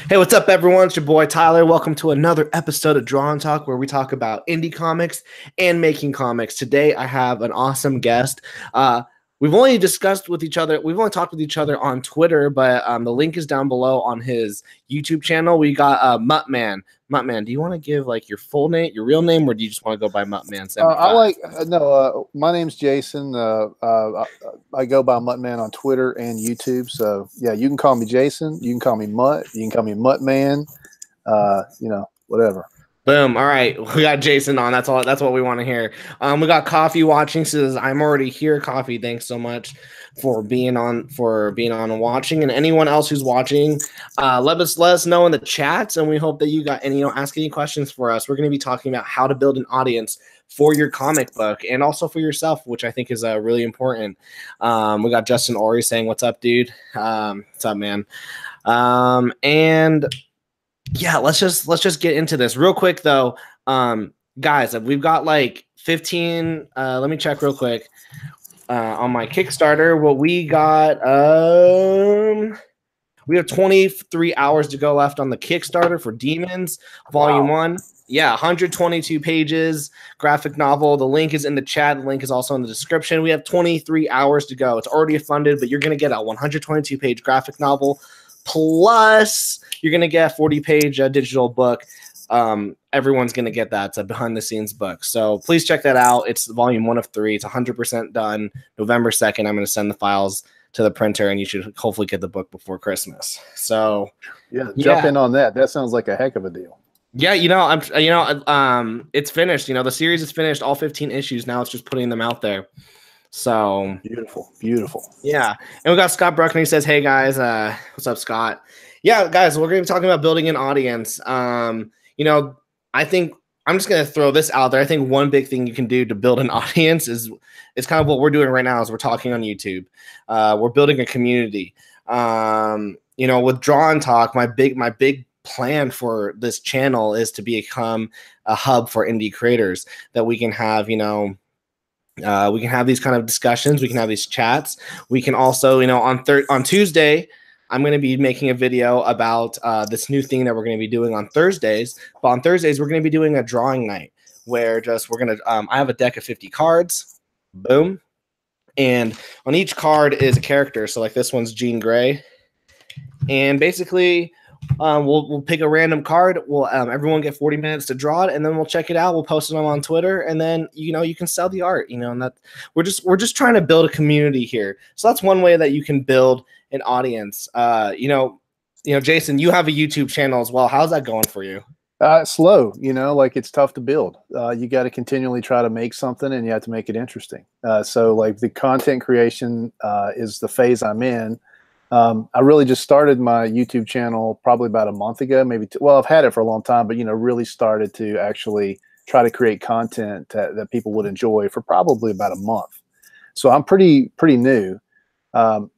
Hey, what's up, everyone? It's your boy Tyler. Welcome to another episode of Draw and Talk, where we talk about indie comics and making comics. Today, I have an awesome guest. We've only discussed with each other. We've only talked with each other on Twitter, but the link is down below on his YouTube channel. We got Muttman. Muttman, do you want to give like your full name, your real name, or do you just want to go by Muttman75? My name's Jason. I go by Muttman on Twitter and YouTube. So yeah, you can call me Jason. You can call me Mutt. You can call me Muttman. Whatever. Boom. All right. We got Jason on. That's all. That's what we want to hear. We got Coffee watching. Says, I'm already here. Coffee, thanks so much for being on and watching. And anyone else who's watching, let us know in the chats. And we hope that you got any, ask any questions for us. We're going to be talking about how to build an audience for your comic book and also for yourself, which I think is really important. We got Justin Ori saying, what's up, dude? What's up, man? And yeah, let's just get into this real quick though. Guys, we've got like 15. Let me check real quick. On my Kickstarter, what we got, we have 23 hours to go left on the Kickstarter for Demons Volume 1. Yeah, 122 pages, graphic novel. The link is in the chat. The link is also in the description. We have 23 hours to go. It's already funded, but you're going to get a 122-page graphic novel. Plus, you're going to get a 40-page digital book. Everyone's going to get that. It's a behind-the-scenes book. So please check that out. It's volume 1 of 3. It's 100% done. November 2nd, I'm going to send the files to the printer, and you should hopefully get the book before Christmas. So yeah, jump in on that. That sounds like a heck of a deal. Yeah, it's finished. The series is finished. All 15 issues. Now it's just putting them out there. So beautiful. Yeah, and we got Scott Bruckner. He says, "Hey guys, what's up, Scott?" Yeah, guys, we're going to be talking about building an audience. I think I'm just going to throw this out there. I think one big thing you can do to build an audience is kind of what we're doing right now. Is we're talking on YouTube. We're building a community. With Draw and Talk, my big plan for this channel is to become a hub for indie creators that we can have. We can have these kind of discussions. We can have these chats. We can also, on Tuesday, I'm going to be making a video about this new thing that we're going to be doing on Thursdays. But on Thursdays, we're going to be doing a drawing night where we're going to, I have a deck of 50 cards. Boom. And on each card is a character. So like this one's Jean Grey. And basically, we'll pick a random card. We'll everyone get 40 minutes to draw it, and then we'll check it out. We'll post it on Twitter, and then you can sell the art. And that we're just trying to build a community here. So that's one way that you can build an audience. Jason, you have a YouTube channel as well. How's that going for you? Slow. It's tough to build. You got to continually try to make something, and you have to make it interesting. So like the content creation is the phase I'm in. I really just started my YouTube channel probably about a month ago, maybe. Well, I've had it for a long time, but really started to actually try to create content that people would enjoy for probably about a month. So I'm pretty new.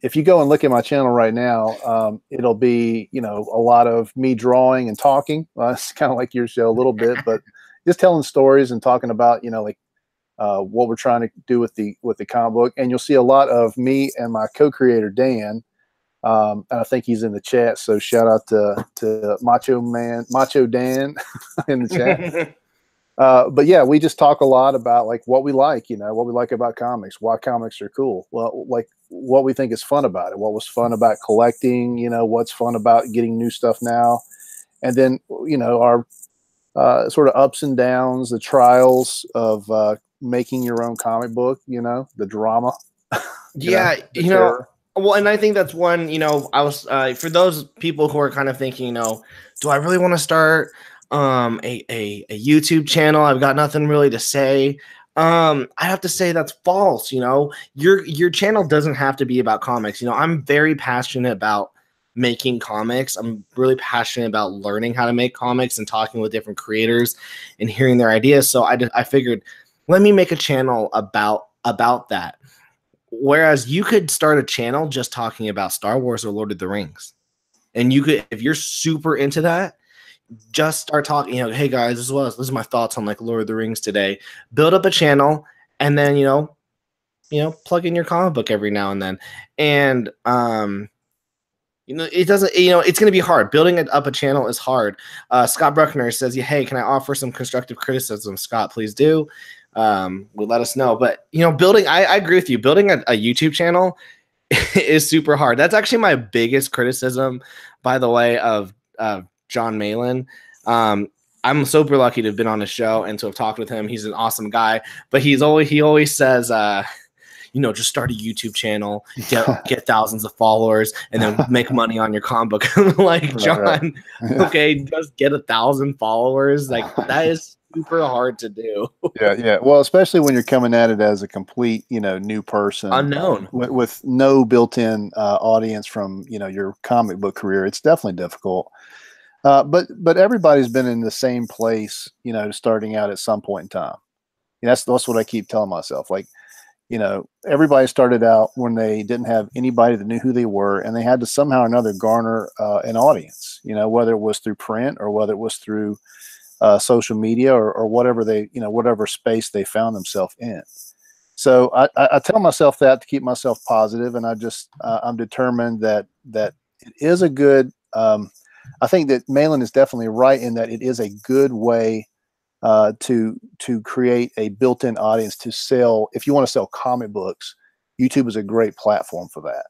If you go and look at my channel right now, it'll be a lot of me drawing and talking. It's kind of like your show a little bit, but just telling stories and talking about what we're trying to do with the comic book. And you'll see a lot of me and my co-creator Dan. And I think he's in the chat, so shout out to Macho Dan in the chat. But yeah, we just talk a lot about like what we like, what we like about comics, why comics are cool. Well, like what we think is fun about it, what was fun about collecting, what's fun about getting new stuff now, and then our sort of ups and downs, the trials of making your own comic book, the drama. Yeah, Well, and I think that's one, I was, for those people who are kind of thinking, do I really want to start a YouTube channel? I've got nothing really to say. I have to say that's false. Your channel doesn't have to be about comics. I'm very passionate about making comics. I'm really passionate about learning how to make comics and talking with different creators and hearing their ideas. So I figured, let me make a channel about that. Whereas you could start a channel just talking about Star Wars or Lord of the Rings. And you could, if you're super into that, just start talking, hey guys, this is my thoughts on like Lord of the Rings today. Build up a channel and then, plug in your comic book every now and then. And You know, it doesn't, it's going to be hard. Building up a channel is hard. Scott Bruckner says, yeah, hey, can I offer some constructive criticism? Scott, please do. Let us know. But, I agree with you. Building a YouTube channel is super hard. That's actually my biggest criticism, by the way, of John Malin. I'm super lucky to have been on his show and to have talked with him. He's an awesome guy, but he always says, just start a YouTube channel, get thousands of followers, and then make money on your comic book. I'm like, John, right. Yeah. Okay, just get 1,000 followers. Like, that is super hard to do. Yeah. Well, especially when you're coming at it as a complete, new person, unknown, with no built-in audience from, your comic book career. It's definitely difficult. But everybody's been in the same place, starting out at some point in time. That's what I keep telling myself. Like, everybody started out when they didn't have anybody that knew who they were, and they had to somehow or another garner an audience, whether it was through print or whether it was through social media or whatever whatever space they found themselves in. So I tell myself that to keep myself positive, and I'm determined that it is a good, I think that Malin is definitely right in that it is a good way to create a built-in audience to sell. If you want to sell comic books, YouTube is a great platform for that.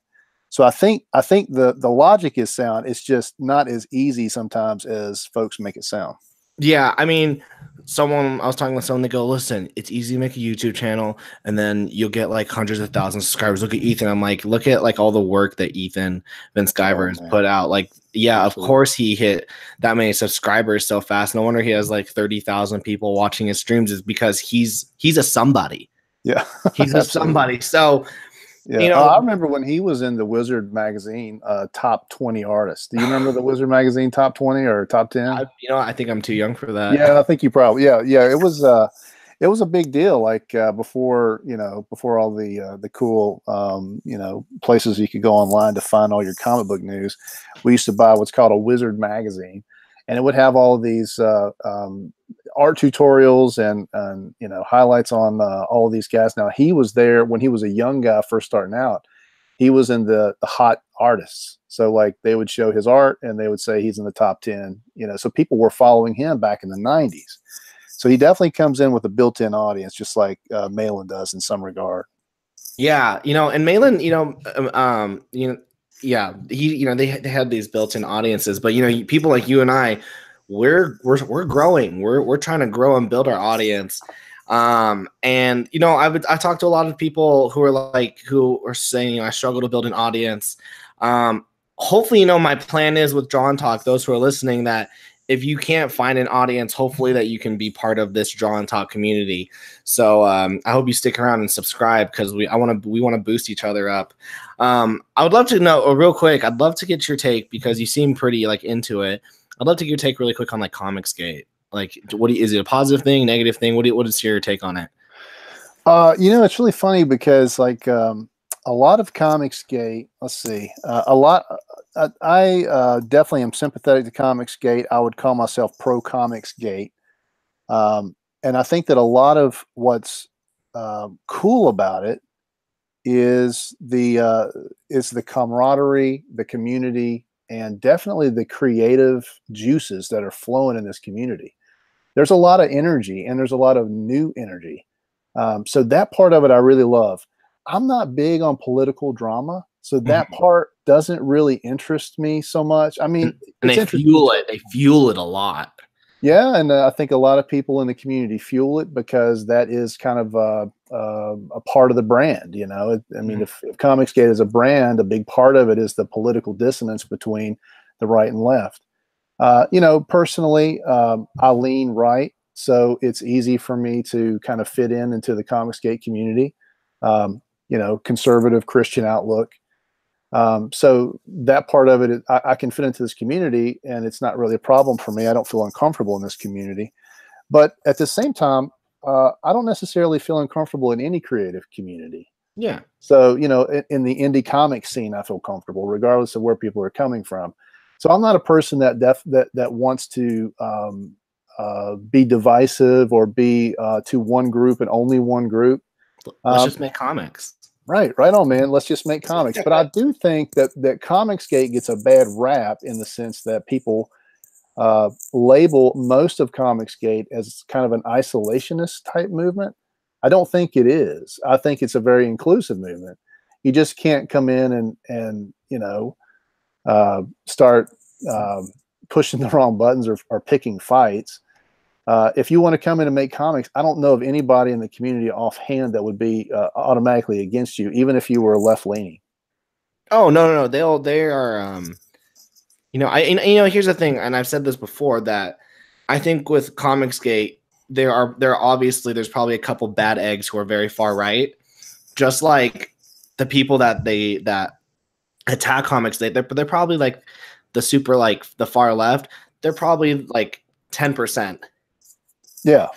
So I think the logic is sound. It's just not as easy sometimes as folks make it sound. Yeah, I mean, I was talking with someone, they go, listen, it's easy to make a YouTube channel, and then you'll get like hundreds of thousands of subscribers. Look at Ethan. I'm like, look at like all the work that Ethan Van Sciver has put out. Like, yeah, absolutely. Of course he hit that many subscribers so fast. No wonder he has like 30,000 people watching his streams, is because he's a somebody. Yeah, he's a somebody. So, yeah, I remember when he was in the Wizard magazine, top 20 artists. Do you remember the Wizard magazine top 20 or top 10? I think I'm too young for that. Yeah, I think you probably. Yeah. It was a big deal. Like before all the cool places you could go online to find all your comic book news. We used to buy what's called a Wizard magazine, and it would have all of these art tutorials and highlights on all of these guys. Now, he was there when he was a young guy first starting out. He was in the hot artists. So like they would show his art and they would say he's in the top 10, so people were following him back in the 90s. So he definitely comes in with a built-in audience, just like Malin does in some regard. Yeah. And Malin, yeah, they had these built-in audiences, but people like you and I, we're growing. We're trying to grow and build our audience. And I talked to a lot of people who are saying, I struggle to build an audience. Hopefully, my plan is with Draw and Talk, those who are listening, that if you can't find an audience, hopefully that you can be part of this Draw and Talk community. So I hope you stick around and subscribe, because we want to boost each other up. I would love to know real quick. I'd love to get your take, because you seem pretty into it. I'd love to get your take really quick on Comicsgate. Is it a positive thing, negative thing? What is your take on it? It's really funny because a lot of Comicsgate, let's see, I definitely am sympathetic to Comicsgate. I would call myself pro Comicsgate. And I think that a lot of what's cool about it is the camaraderie, the community, and definitely the creative juices that are flowing in this community. There's a lot of energy, and there's a lot of new energy. So that part of it I really love. I'm not big on political drama, so that part doesn't really interest me so much. I mean, and they fuel it. They fuel it a lot. Yeah, and I think a lot of people in the community fuel it because that is kind of a part of the brand. I mean, if Comicsgate is a brand, a big part of it is the political dissonance between the right and left. Personally, I lean right, so it's easy for me to kind of fit into the Comicsgate community. Conservative Christian outlook. So that part of it, I can fit into this community, and it's not really a problem for me. I don't feel uncomfortable in this community, but at the same time, I don't necessarily feel uncomfortable in any creative community. Yeah. So, in the indie comic scene, I feel comfortable regardless of where people are coming from. So I'm not a person that wants to be divisive or be to one group and only one group. Let's just make comics. Right on, man. Let's just make comics. But I do think that Comicsgate gets a bad rap in the sense that people label most of Comicsgate as kind of an isolationist type movement. I don't think it is. I think it's a very inclusive movement. You just can't come in and start pushing the wrong buttons or picking fights. If you want to come in and make comics, I don't know of anybody in the community offhand that would be automatically against you, even if you were left leaning. Oh, no. They are, here's the thing. And I've said this before, that I think with Comicsgate, there's probably a couple bad eggs who are very far right. Just like the people that attack Comicsgate, they're probably like the super, like the far left. They're probably like 10%. Yeah.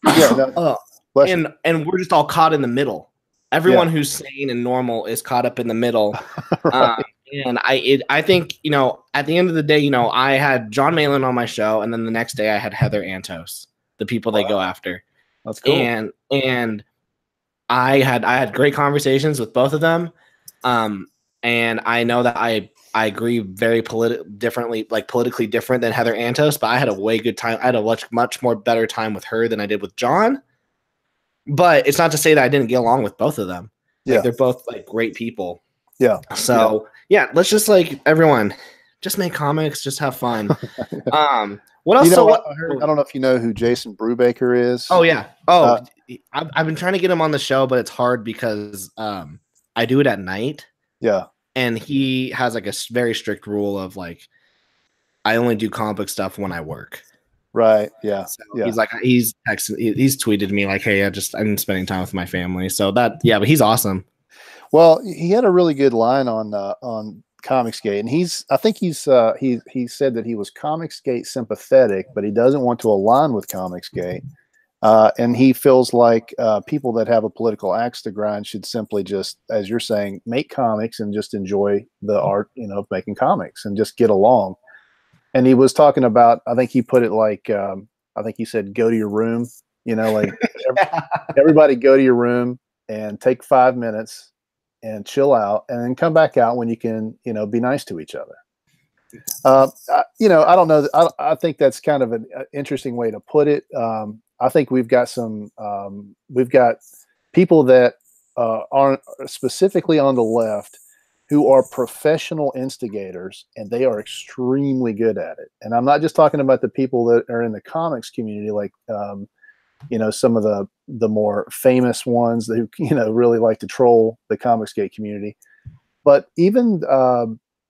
No, and we're just all caught in the middle. Everyone who's sane and normal is caught up in the middle. Right. And I think, at the end of the day, I had John Malin on my show, and then the next day I had Heather Antos, the people they go after. That's cool. And I had great conversations with both of them. And I know that I agree very politically different than Heather Antos, but I had a way good time. I had a much more better time with her than I did with John. But it's not to say that I didn't get along with both of them. Yeah. They're both like great people. Yeah. So let's just everyone just make comics, just have fun. What else? I don't know if you know who Jason Brubaker is. Oh yeah. I've been trying to get him on the show, but it's hard because I do it at night. Yeah. And he has like a very strict rule of like, I only do comic stuff when I work. Right. Yeah. So he's tweeted me like, hey, I'm spending time with my family. So but he's awesome. Well, he had a really good line on Comicsgate, and he said that he was Comicsgate sympathetic, but he doesn't want to align with Comicsgate. And he feels like people that have a political axe to grind should simply just, as you're saying, make comics and just enjoy the art, of making comics and just get along. And he was talking about, I think he put it like, I think he said, go to your room, everybody go to your room and take 5 minutes and chill out, and then come back out when you can, be nice to each other. I don't know. I think that's kind of an interesting way to put it. I think we've got people that aren't specifically on the left who are professional instigators, and they are extremely good at it. And I'm not just talking about the people that are in the comics community, like, some of the more famous ones who, really like to troll the Comicsgate community, but even, a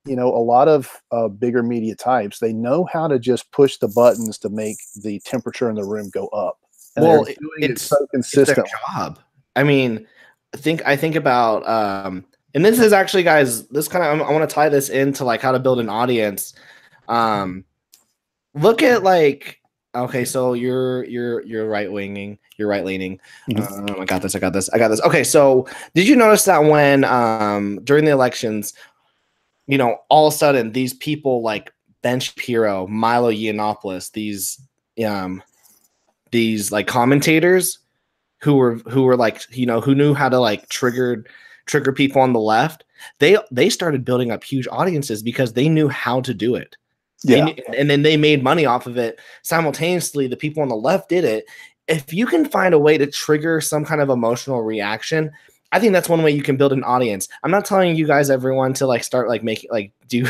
lot of bigger media types, they know how to just push the buttons to make the temperature in the room go up. And well, it's so consistent. It's their job. I mean, I think about, and this is actually, guys, this kind of, I want to tie this into like how to build an audience. Look at like, okay, so you're right leaning. Mm-hmm. I got this. Okay, so did you notice that when during the elections, all of a sudden these people like Ben Shapiro, Milo Yiannopoulos, these like commentators who were like, who knew how to like trigger people on the left, they started building up huge audiences because they knew how to do it. Yeah. And then they made money off of it. Simultaneously, the people on the left did it. If you can find a way to trigger some kind of emotional reaction, I think that's one way you can build an audience. I'm not telling you guys, everyone, to like start like making like doing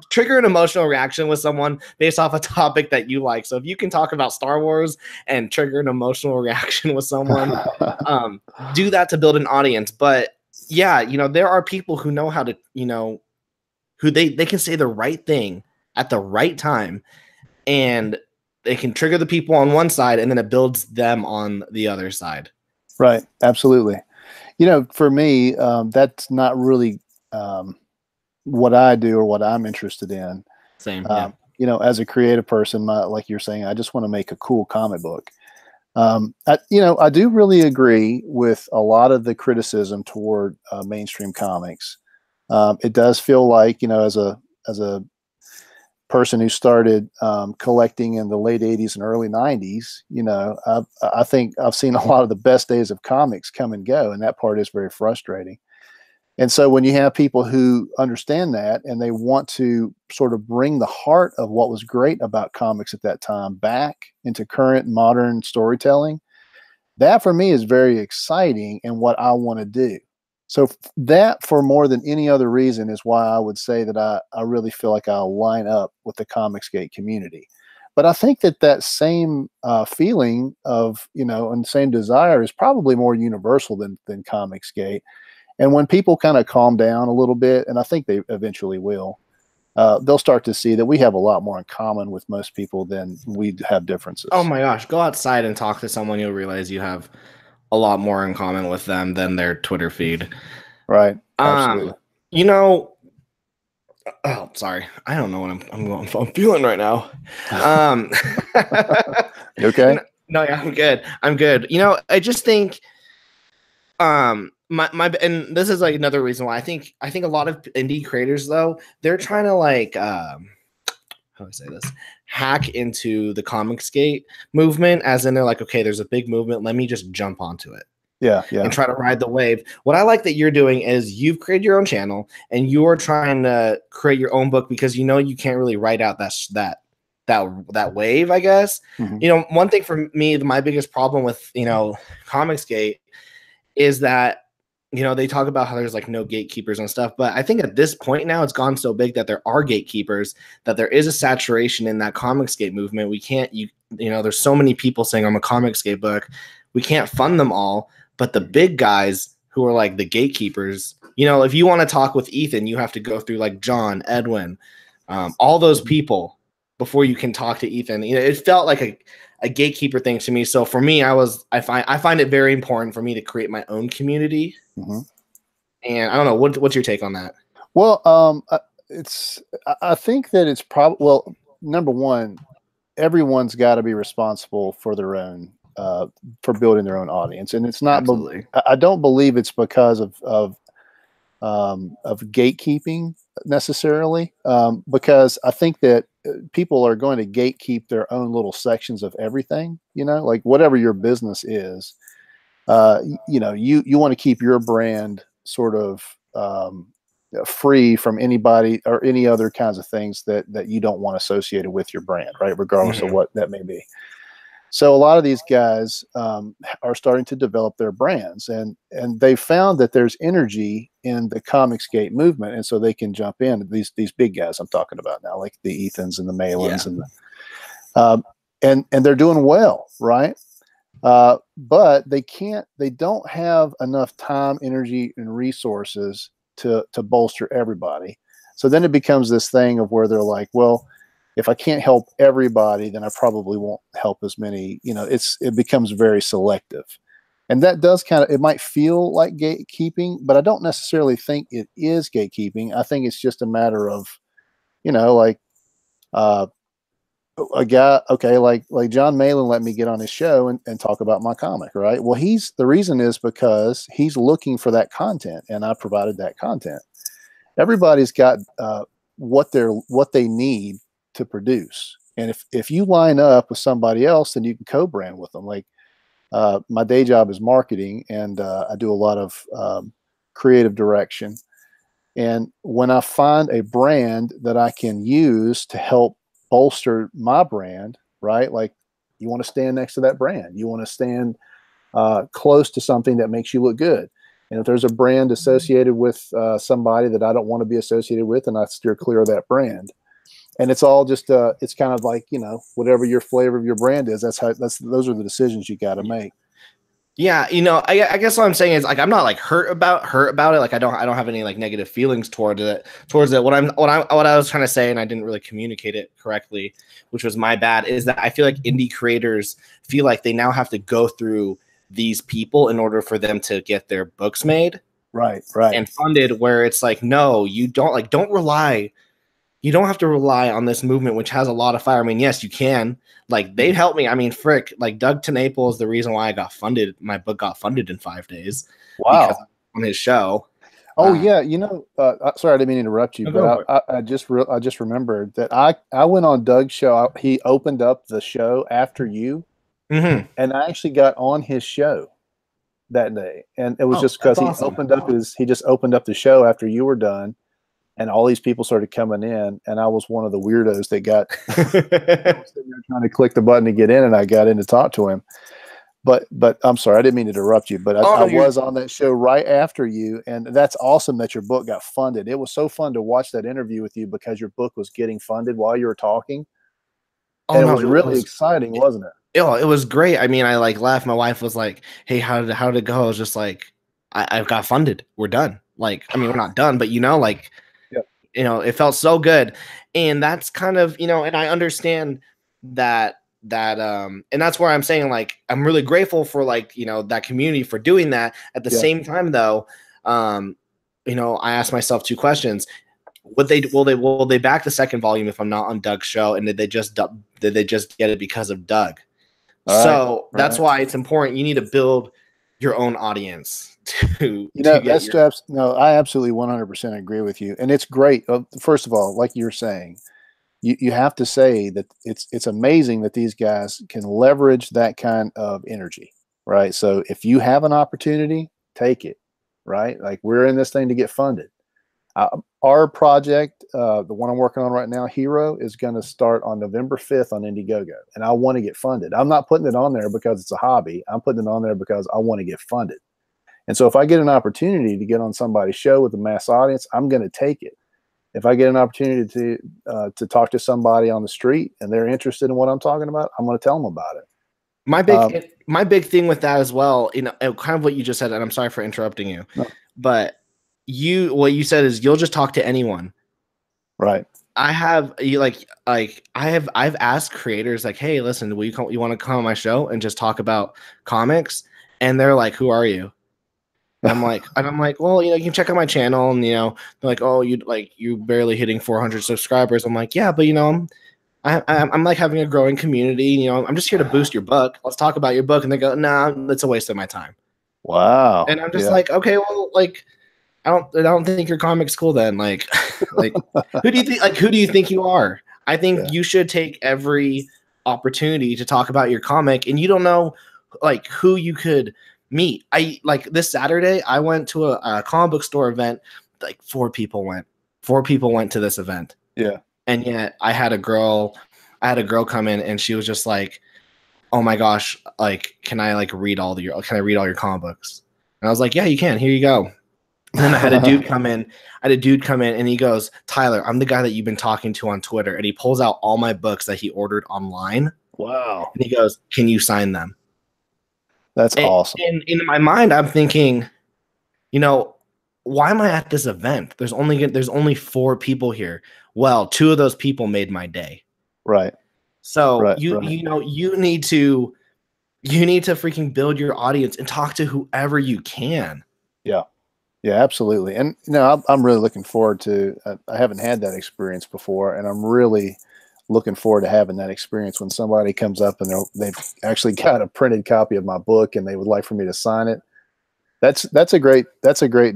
trigger an emotional reaction with someone based off a topic that you like. So if you can talk about Star Wars and trigger an emotional reaction with someone, do that to build an audience. But yeah, there are people who know how to, who they can say the right thing at the right time, and they can trigger the people on one side, and then it builds them on the other side. Right. Absolutely. For me, that's not really what I do or what I'm interested in. Same. Yeah. As a creative person, like you're saying, I just want to make a cool comic book. I do really agree with a lot of the criticism toward mainstream comics. It does feel like, as a person who started collecting in the late 80s and early 90s, you know, I think I've seen a lot of the best days of comics come and go, and that part is very frustrating. And so when you have people who understand that and they want to sort of bring the heart of what was great about comics at that time back into current modern storytelling, that for me is very exciting and what I want to do. So that, for more than any other reason, is why I would say that I really feel like I'll line up with the Comicsgate community. But I think that that same feeling of, you know, and same desire is probably more universal than Comicsgate. And when people kind of calm down a little bit, and I think they eventually will, they'll start to see that we have a lot more in common with most people than we have differences. Oh my gosh, go outside and talk to someone, you'll realize you have a lot more in common with them than their Twitter feed. Right. Absolutely. You know, oh, sorry. I don't know what I'm feeling right now. You okay? No, yeah, I'm good. I'm good. You know, I just think my and this is like another reason why I think a lot of indie creators, though, they're trying to like how do I say this, hack into the Comicsgate movement, as in they're like, okay, there's a big movement, let me just jump onto it. Yeah. And try to ride the wave. What I like that you're doing is you've created your own channel and you're trying to create your own book, because you know you can't really write out that wave, I guess. Mm-hmm. You know, one thing for me, my biggest problem with, you know, Comicsgate is that, you know, they talk about how there's like no gatekeepers and stuff, but I think at this point now it's gone so big that there are gatekeepers, that there is a saturation in that Comicsgate movement. We can't, you know, there's so many people saying I'm a Comicsgate book. We can't fund them all, but the big guys who are like the gatekeepers, you know, if you want to talk with Ethan, you have to go through like John, Edwin, all those people before you can talk to Ethan. You know, it felt like a gatekeeper thing to me. So for me, I find it very important for me to create my own community. Mm-hmm. And I don't know, what's your take on that? Well, I think that it's probably, well, number one, everyone's got to be responsible for their own, for building their own audience. And it's not, Absolutely. I don't believe it's because of gatekeeping necessarily, because I think that people are going to gatekeep their own little sections of everything, you know, like whatever your business is, you know, you want to keep your brand sort of free from anybody or any other kinds of things that you don't want associated with your brand, right? Regardless Mm-hmm. of what that may be. So a lot of these guys are starting to develop their brands, and they found that there's energy in the Comicsgate movement, and so they can jump in. These big guys I'm talking about now, like the Ethans and the Malins, and they're doing well, right? But they don't have enough time, energy, and resources to bolster everybody. So then it becomes this thing of where they're like, well, if I can't help everybody, then I probably won't help as many. You know, it becomes very selective, and that does it might feel like gatekeeping, but I don't necessarily think it is gatekeeping. I think it's just a matter of, you know, like a guy, okay, like John Malin let me get on his show and talk about my comic, right? Well, the reason is because he's looking for that content, and I provided that content. Everybody's got what they need to produce, and if you line up with somebody else, then you can co-brand with them. Like my day job is marketing, and I do a lot of creative direction. And when I find a brand that I can use to help bolster my brand, right? Like you want to stand next to that brand, you want to stand close to something that makes you look good. And if there's a brand associated with somebody that I don't want to be associated with, and I steer clear of that brand. And it's all just it's kind of like, you know, whatever your flavor of your brand is, those are the decisions you got to make. Yeah, you know, I guess what I'm saying is like I'm not like hurt about it. Like I don't have any like negative feelings towards it. What I was trying to say, and I didn't really communicate it correctly, which was my bad, is that I feel like indie creators feel like they now have to go through these people in order for them to get their books made, right, and funded. Where it's like, no, you don't rely. You don't have to rely on this movement, which has a lot of fire. I mean, yes, you can. Like, they've helped me. I mean, frick, like Doug TenNapel is the reason why I got funded. My book got funded in 5 days. Wow. Because on his show. Oh yeah, you know, sorry, I didn't mean to interrupt you, No, go for but it. I just remembered that I went on Doug's show. He opened up the show after you, Hmm. and I actually got on his show that day, and it was Oh, just that's because awesome. he just opened up the show after you were done, and all these people started coming in, and I was one of the weirdos that got sitting there trying to click the button to get in, and I got in to talk to him. But I'm sorry, I didn't mean to interrupt you, but Oh I no, you're was on that show right after you, and that's awesome that your book got funded. It was so fun to watch that interview with you because your book was getting funded while you were talking, oh and it no, was really exciting, wasn't it? it was great. I mean, I like left. My wife was like, "Hey, how did it go?" I was just like, I've got funded. We're done. Like, I mean, we're not done, but like, Yeah, it felt so good. And that's kind of, and I understand that and that's where I'm saying, like, I'm really grateful for, like, that community for doing that. At the yeah. same time though, um, I asked myself two questions. Will they back the second volume if I'm not on Doug's show? And did they just get it because of Doug? All right, So that's right. why it's important. You need to build your own audience to You to know, get your. no, I absolutely 100% agree with you, and it's great. First of all, like you're saying, you have to say that it's amazing that these guys can leverage that kind of energy, right? So if you have an opportunity, take it, right? Like we're in this thing to get funded. Our project, the one I'm working on right now, Hero, is going to start on November 5th on Indiegogo, and I want to get funded. I'm not putting it on there because it's a hobby. I'm putting it on there because I want to get funded. And so if I get an opportunity to get on somebody's show with a mass audience, I'm going to take it. If I get an opportunity to talk to somebody on the street and they're interested in what I'm talking about, I'm going to tell them about it. My big thing with that as well, kind of what you just said, and I'm sorry for interrupting you, No, but what you said is you'll just talk to anyone. right. I have you like I've asked creators, like, hey, listen, you want to come on my show and just talk about comics? And they're like, who are you? And I'm like, well, you can check out my channel, and they're like, oh, you barely hitting 400 subscribers. I'm like, yeah, but I'm like having a growing community. I'm just here to boost your book. Let's talk about your book. And they go, nah, that's a waste of my time. Wow. And I'm just Yeah. like, okay, well, like, I don't think your comic's cool then. Like, like, who do you think you are? I think Yeah. you should take every opportunity to talk about your comic, and you don't know, like, who you could meet. I like this Saturday, I went to a comic book store event. Like, four people went to this event. Yeah. And yet I had a girl come in, and she was just like, "Oh my gosh, like, can I read all your comic books?" And I was like, "Yeah, you can. Here you go." And then I had a dude come in. And he goes, "Tyler, I'm the guy that you've been talking to on Twitter." And he pulls out all my books that he ordered online, Wow. and he goes, "Can you sign them?" That's And, awesome. and in my mind, I'm thinking, you know, why am I at this event? There's only four people here. Well, two of those people made my day. Right. So Right. you Right. you know you need to freaking build your audience and talk to whoever you can. Yeah. Yeah, absolutely. And I'm really looking forward to. I haven't had that experience before, and I'm really looking forward to having that experience when somebody comes up and they've actually got a printed copy of my book and they would like for me to sign it. That's a great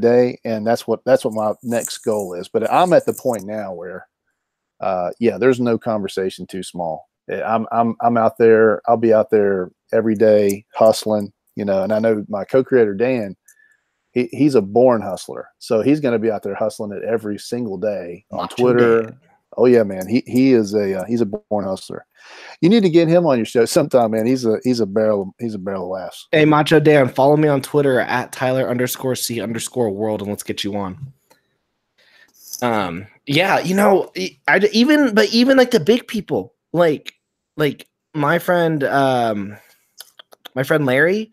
day, and that's what my next goal is. But I'm at the point now where, yeah, there's no conversation too small. I'm out there. I'll be out there every day hustling, and I know my co-creator Dan. He's a born hustler, so he's going to be out there hustling it every single day on Macho Dan. Twitter. Oh yeah, man, he's a born hustler. You need to get him on your show sometime, man. He's a barrel of laughs. Hey, Macho Dan, follow me on Twitter at Tyler_C_world, and let's get you on. Yeah, even like the big people, like my friend Larry,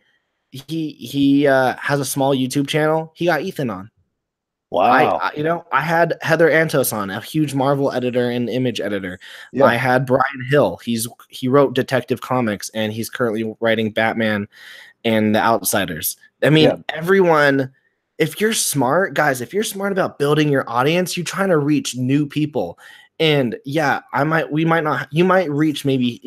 he has a small YouTube channel. He got Ethan on. I, Wow. I you know I had Heather Antos on, a huge Marvel editor and image editor. I Yeah. had Brian Hill. He wrote Detective Comics, and he's currently writing Batman and The Outsiders. I Yeah. mean, everyone. If you're smart, guys, if you're smart about building your audience, you're trying to reach new people. And yeah, we might not. You might reach maybe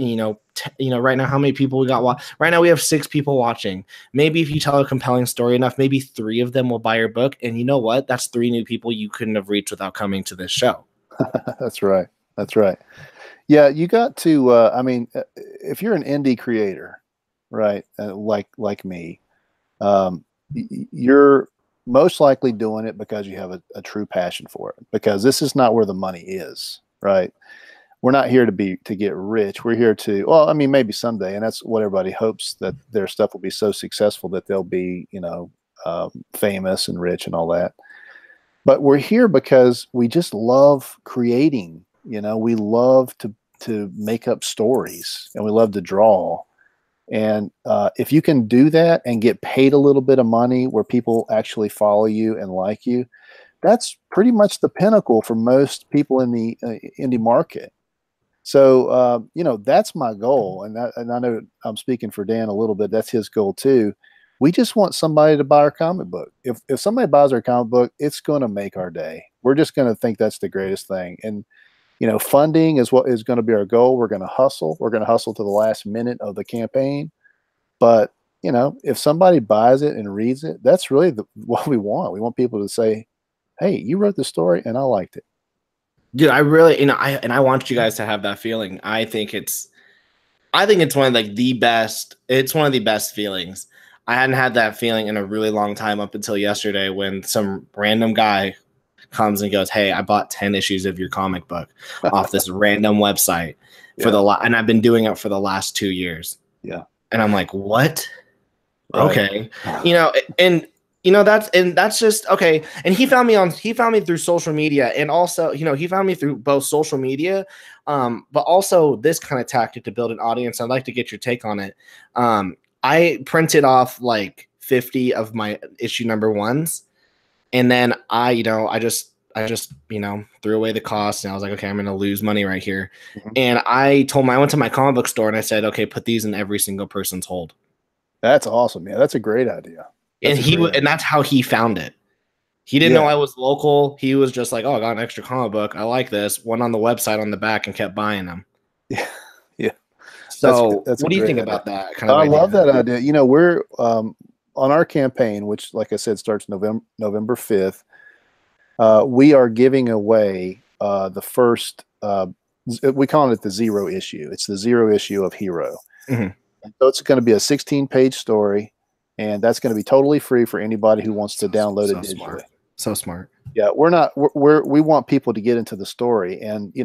right now, how many people we got? Right now we have 6 people watching. Maybe if you tell a compelling story enough, maybe 3 of them will buy your book. And you know what? That's 3 new people you couldn't have reached without coming to this show. That's right. That's right. Yeah, you got to. I mean, if you're an indie creator, right, like me, you're most likely doing it because you have a true passion for it. Because this is not where the money is, right? We're not here to get rich. We're here to. Well, I mean, maybe someday, and that's what everybody hopes, that their stuff will be so successful that they'll be, famous and rich and all that. But we're here because we just love creating. We love to make up stories, and we love to draw. And if you can do that and get paid a little bit of money where people actually follow you and like you, that's pretty much the pinnacle for most people in the indie market. So, that's my goal. And I know I'm speaking for Dan a little bit. That's his goal too. We just want somebody to buy our comic book. If somebody buys our comic book, it's going to make our day. We're just going to think that's the greatest thing. And, funding is what is going to be our goal. We're going to hustle. We're going to hustle to the last minute of the campaign. But, if somebody buys it and reads it, that's really what we want. We want people to say, hey, you wrote the story and I liked it. Dude, I really, I want you guys to have that feeling. I think it's one of the best. It's one of the best feelings. I hadn't had that feeling in a really long time up until yesterday when some random guy comes and goes, hey, I bought 10 issues of your comic book off this random website and I've been doing it for the last 2 years. Yeah. And I'm like, what? Right. Okay. That's just okay. And he found me through social media, and also, he found me through both social media, but also this kind of tactic to build an audience. I'd like to get your take on it. I printed off like 50 of my issue number 1s. And then I just threw away the cost, and I was like, okay, I'm going to lose money right here. Mm-hmm. And I went to my comic book store and I said, okay, put these in every single person's hold. That's awesome. Yeah. That's a great idea. And that's how he found it. He didn't know I was local. He was just like, oh, I got an extra comic book. I like this. Went on the website on the back and kept buying them. Yeah. Yeah. So what do you think about that kind of idea? I love that idea. We're on our campaign, which, like I said, starts November 5th. We are giving away the first, we call it the 0 issue. It's the 0 issue of Hero. Mm-hmm. So it's going to be a 16-page story, and that's going to be totally free for anybody who wants to download it digitally. Smart. So smart. Yeah, we want people to get into the story, and you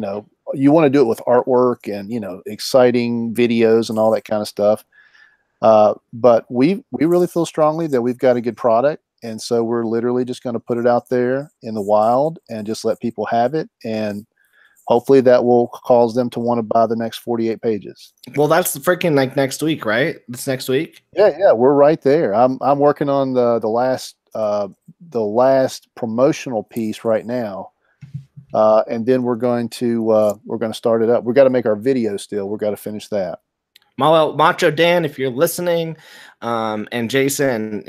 want to do it with artwork and exciting videos and all that kind of stuff. But we really feel strongly that we've got a good product, and so we're literally just going to put it out there in the wild and just let people have it, and hopefully that will cause them to want to buy the next 48 pages. Well, that's freaking like next week, right? It's next week. Yeah, we're right there. I'm working on the last promotional piece right now, and then we're going to start it up. We've got to make our video still. We've got to finish that. Well, Macho Dan, if you're listening, and Jason,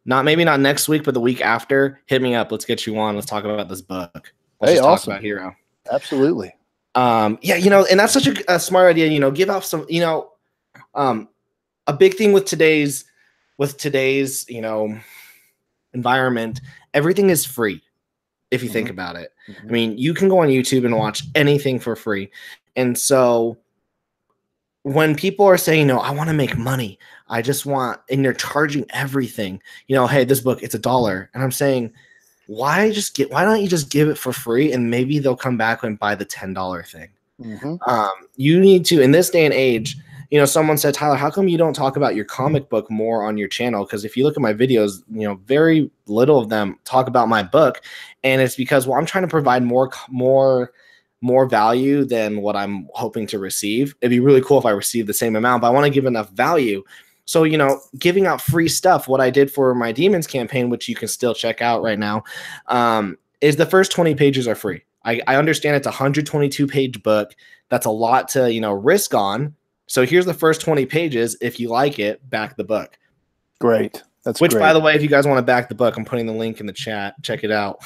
maybe not next week, but the week after, hit me up. Let's get you on. Let's talk about this book. Let's awesome. Talk about Hero. Absolutely. And that's such a smart idea. Give out some, a big thing with today's, environment. Everything is free. If you think about it, I mean, you can go on YouTube and watch anything for free. And so when people are saying, I want to make money, and they're charging everything, hey, this book, it's $1. And I'm saying, why don't you just give it for free, and maybe they'll come back and buy the $10 thing. Mm-hmm. You need to, in this day and age, someone said, Tyler, how come you don't talk about your comic book more on your channel? Because if you look at my videos, very little of them talk about my book. And it's because, I'm trying to provide more value than what I'm hoping to receive. It'd be really cool if I received the same amount, but I want to give enough value. So, giving out free stuff, what I did for my Demons campaign, which you can still check out right now, is the first 20 pages are free. I understand it's a 122-page book. That's a lot to, risk on. So here's the first 20 pages. If you like it, back the book. Great. Which, by the way, if you guys want to back the book, I'm putting the link in the chat. Check it out.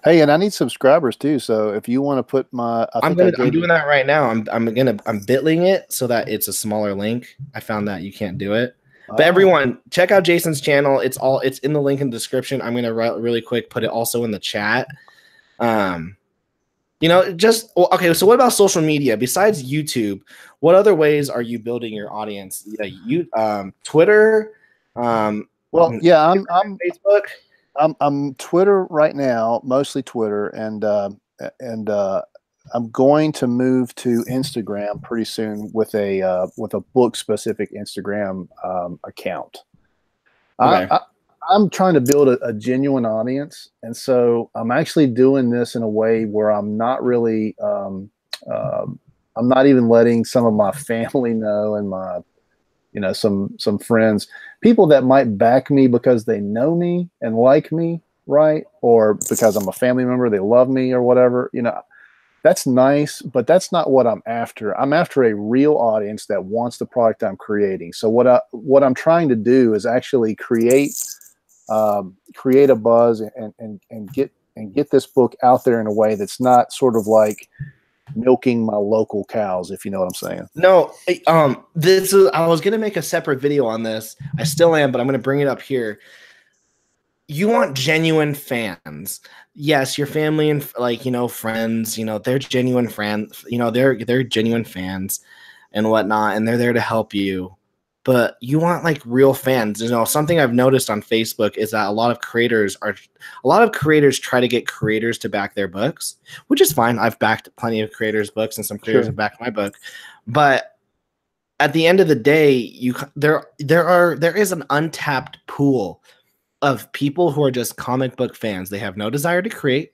Hey, and I need subscribers too. So if you want to put my, I think I I'm gave doing you. that right now. I'm bitling it so that it's a smaller link. I found that you can't do it. But Oh, everyone, check out Jason's channel. It's in the link in the description. I'm gonna really quick put it also in the chat. Um, just okay. So what about social media besides YouTube? What other ways are you building your audience? Yeah, Twitter, well, yeah, Facebook. I'm Twitter right now, mostly Twitter, and I'm going to move to Instagram pretty soon with a book specific Instagram account. I, Okay. I I'm trying to build a genuine audience, and so I'm actually doing this in a way where I'm not really I'm not even letting some of my family know and my some friends, people that might back me because they know me and like me, right? Or because I'm a family member, they love me or whatever. That's nice, but that's not what I'm after. I'm after a real audience that wants the product I'm creating. So what I'm trying to do is actually create a buzz and get this book out there in a way that's not sort of like milking my local cows, if you know what I'm saying. No, this is. I was gonna make a separate video on this. I still am, but I'm gonna bring it up here. You want genuine fans. Yes, your family and friends, they're genuine friends, they're genuine fans and whatnot, and they're there to help you. But you want like real fans. Something I've noticed on Facebook is that a lot of creators try to get creators to back their books, which is fine. I've backed plenty of creators' books and some creators Sure. have backed my book. But at the end of the day, there is an untapped pool of people who are just comic book fans. They have no desire to create.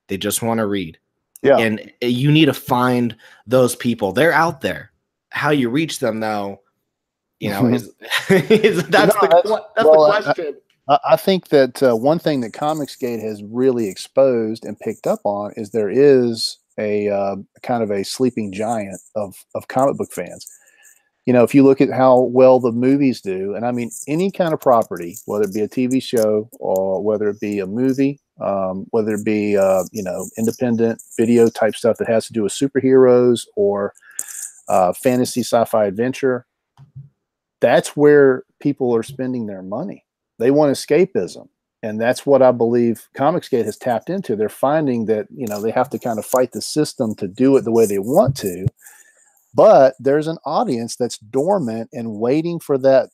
They just want to read. Yeah. And you need to find those people. They're out there. How you reach them, though, is, that's No, the well, question. I think that one thing that Comicsgate has really exposed and picked up on is there is a kind of a sleeping giant of comic book fans. If you look at how well the movies do, and I mean any kind of property, whether it be a TV show or whether it be a movie, whether it be independent video type stuff that has to do with superheroes or fantasy, sci-fi, adventure, that's where people are spending their money. They want escapism. And that's what I believe Comicsgate has tapped into. They're finding that, they have to kind of fight the system to do it the way they want to. But there's an audience that's dormant and waiting for that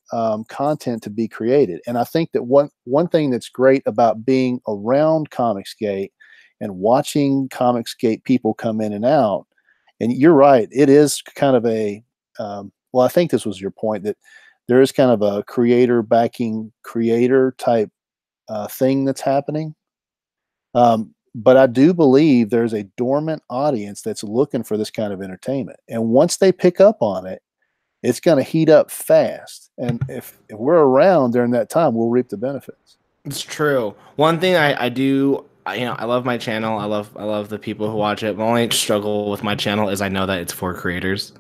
content to be created. And I think that one thing that's great about being around Comicsgate and watching Comicsgate people come in and out, and you're right, it is kind of well, I think this was your point, that there is kind of a creator backing creator type thing that's happening. But I do believe there's a dormant audience that's looking for this kind of entertainment. And once they pick up on it, it's going to heat up fast. And if we're around during that time, we'll reap the benefits. It's true. One thing I do, I love my channel. I love the people who watch it. The only struggle with my channel is I know that it's for creators.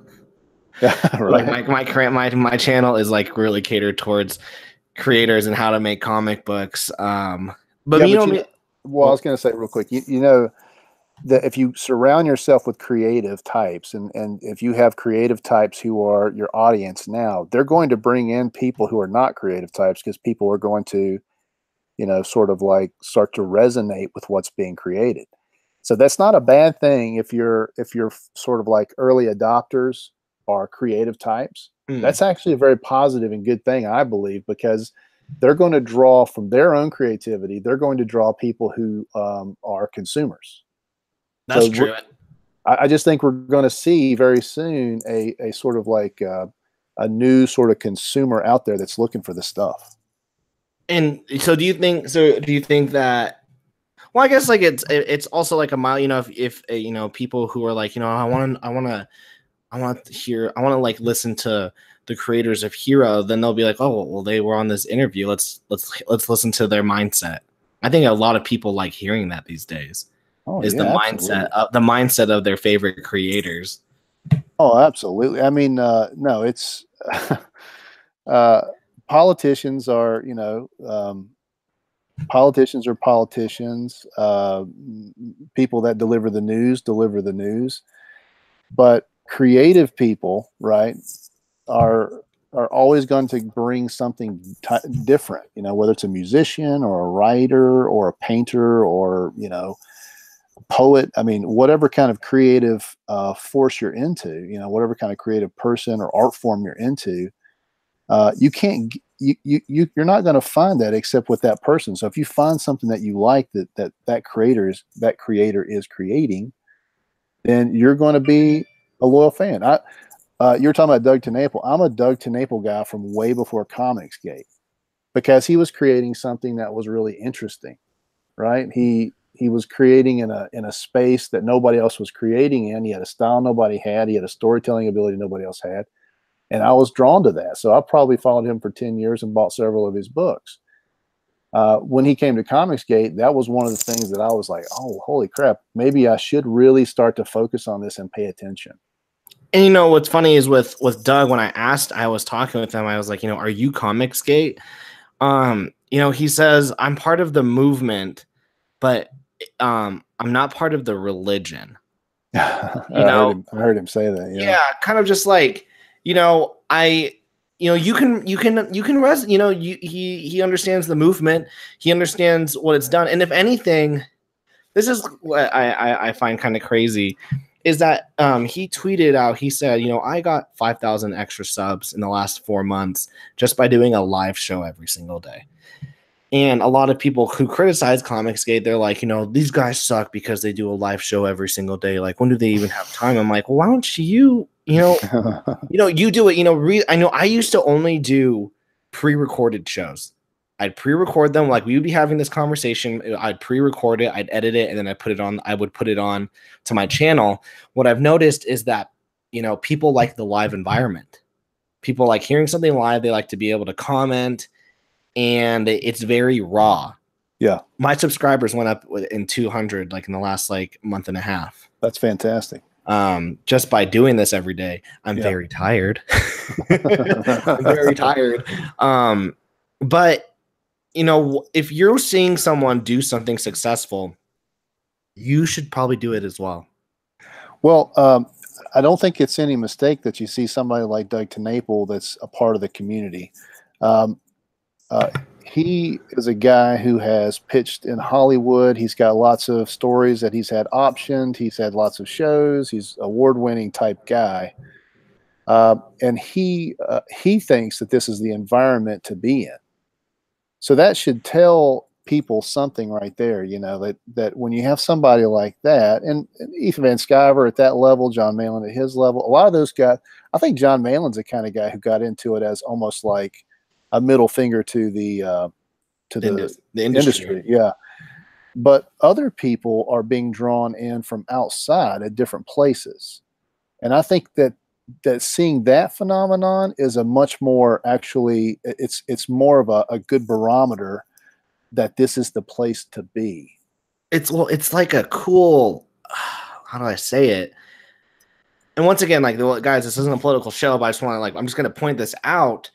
Like Right. my channel is like really catered towards creators and how to make comic books. But Yeah, you but know, well, I was going to say real quick, you know, that if you surround yourself with creative types and if you have creative types who are your audience now, they're going to bring in people who are not creative types because people are going to, sort of like start to resonate with what's being created. So that's not a bad thing if you're sort of like early adopters are creative types. That's actually a very positive and good thing, I believe, because they're going to draw from their own creativity. They're going to draw people who are consumers. that's So true. I just think we're going to see very soon a sort of like a new sort of consumer out there that's looking for this stuff. And so do you think? So do you think that? Well, I guess like it's also like a mile. If people who are like I want to hear, I want to like listen to the creators of Hero, then they'll be like, oh, well, they were on this interview. Let's listen to their mindset. I think a lot of people like hearing that these days. Oh Is the yeah, absolutely. mindset of their favorite creators. Oh, absolutely. I mean, no, it's uh, politicians are, Politicians are politicians. People that deliver the news. But creative people, right, are always going to bring something different. You know, whether it's a musician or a writer or a painter or, you know, poet. I mean, whatever kind of creative force you're into, you know, whatever kind of creative person or art form you're into, you can't you're not going to find that except with that person. So if you find something that you like that creator is creating, then you're going to be a loyal fan. You're talking about Doug TenNapel. I'm a Doug TenNapel guy from way before Comicsgate, because he was creating something that was really interesting, right? He was creating in a space that nobody else was creating in. He had a style nobody had. He had a storytelling ability nobody else had. And I was drawn to that. So I probably followed him for 10 years and bought several of his books. When he came to Comicsgate, that was one of the things that I was like, oh, holy crap, maybe I should really start to focus on this and pay attention. And you know what's funny is with Doug, when I was talking with him, I was like, you know, are you Comicsgate? You know, he says, I'm part of the movement, but I'm not part of the religion. I heard him say that. Yeah, kind of just like, you know, he understands the movement. He understands what it's done. And if anything, this is what I find kind of crazy, is that he tweeted out, he said, you know, I got 5,000 extra subs in the last 4 months just by doing a live show every single day. And a lot of people who criticize Comicsgate, they're like, you know, these guys suck because they do a live show every single day. Like, when do they even have time? I'm like, well, why don't you know, you do it. You know, I know I used to only do pre-recorded shows. I'd pre-record them. Like, we would be having this conversation. I'd pre-record it. I'd edit it, and then I would put it on to my channel. What I've noticed is that, you know, people like the live environment. People like hearing something live. They like to be able to comment. And it's very raw. Yeah. My subscribers went up in 200, like in the last like month and a half. That's fantastic. Just by doing this every day. I'm very tired. I'm very tired. But you know, if you're seeing someone do something successful, you should probably do it as well. Well, I don't think it's any mistake that you see somebody like Doug TenNapel that's a part of the community. He is a guy who has pitched in Hollywood. He's got lots of stories that he's had optioned. He's had lots of shows. He's an award-winning type guy. And he thinks that this is the environment to be in. So that should tell people something right there, you know, that when you have somebody like that, and Ethan Van Sciver at that level, John Malin at his level, a lot of those guys, I think John Malin's the kind of guy who got into it as almost like a middle finger to the industry. Yeah. But other people are being drawn in from outside at different places. And I think that seeing that phenomenon is a much more, actually, it's more of a good barometer that this is the place to be. It's like a cool, how do I say it? And once again, like, guys, this isn't a political show, but I just want to, like, I'm just going to point this out.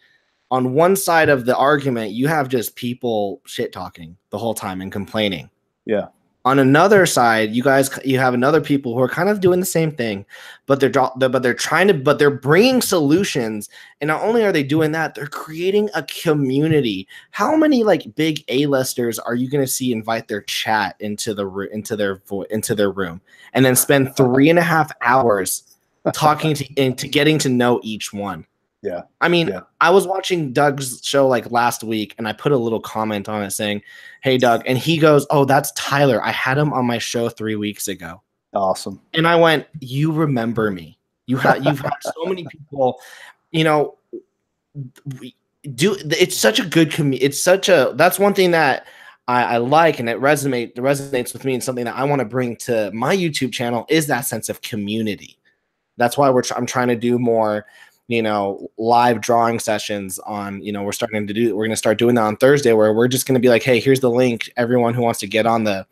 On one side of the argument, you have just people shit talking the whole time and complaining. Yeah. On another side, you have another people who are kind of doing the same thing, but they're bringing solutions. And not only are they doing that, they're creating a community. How many like big A-listers are you going to see invite their chat into their room and then spend 3.5 hours talking to getting to know each one? Yeah. I mean, I was watching Doug's show like last week, and I put a little comment on it saying, "Hey, Doug," and he goes, "Oh, that's Tyler. I had him on my show 3 weeks ago." Awesome. And I went, "You remember me? You've had so many people, you know. It's such a good community. That's one thing that I like, and it resonates with me, and something that I want to bring to my YouTube channel is that sense of community. That's why I'm trying to do more." You know, live drawing sessions on, you know, we're going to start doing that on Thursday, where we're just going to be like, hey, here's the link. Everyone who wants to get on the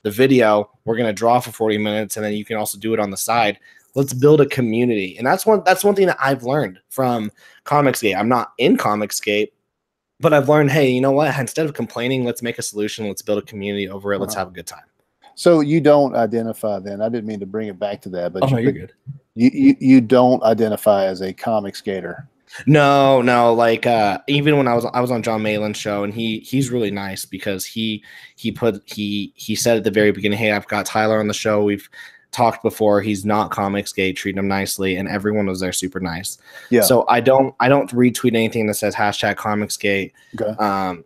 video, we're going to draw for 40 minutes. And then you can also do it on the side. Let's build a community. And that's one thing that I've learned from Comicsgate. I'm not in Comicsgate, But I've learned, hey, you know what? Instead of complaining, let's make a solution. Let's build a community over it. Let's have a good time. So you don't identify then. I didn't mean to bring it back to that, but you're good. You don't identify as a Comicsgater. No, like even when I was on John Malin's show, and he's really nice because he said at the very beginning, hey, I've got Tyler on the show. We've talked before. He's not Comicsgate, treat him nicely, and everyone was there super nice. Yeah. So I don't retweet anything that says hashtag Comicsgate. Okay.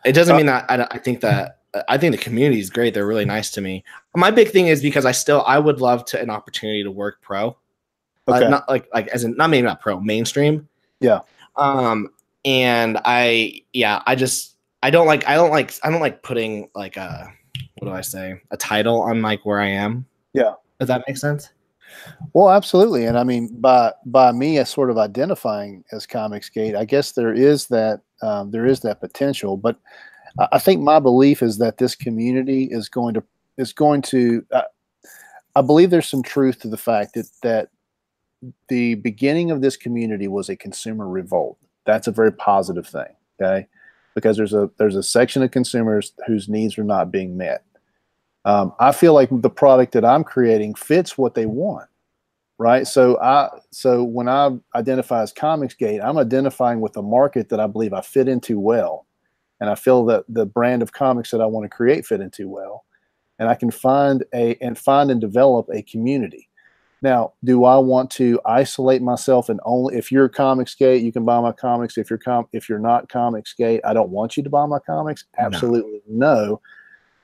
It doesn't mean that I think the community is great. They're really nice to me. My big thing is because I would love an opportunity to work pro. Okay. Not like as in not maybe not pro, mainstream. Yeah. And I don't like putting like a, what do I say, a title on like where I am. Yeah. Does that make sense? Well, absolutely. And I mean, by me as sort of identifying as Comicsgate, I guess there is that potential. But I think my belief is that this community is going to. I believe there's some truth to the fact that the beginning of this community was a consumer revolt. That's a very positive thing, okay? Because there's a section of consumers whose needs are not being met. I feel like the product that I'm creating fits what they want, right? So when I identify as Comicsgate, I'm identifying with a market that I believe I fit into well, and I feel that the brand of comics that I want to create fit into well, and I can find and develop a community. Now, do I want to isolate myself and only if you're Comicsgate, you can buy my comics. If you're not Comicsgate, I don't want you to buy my comics. Absolutely no.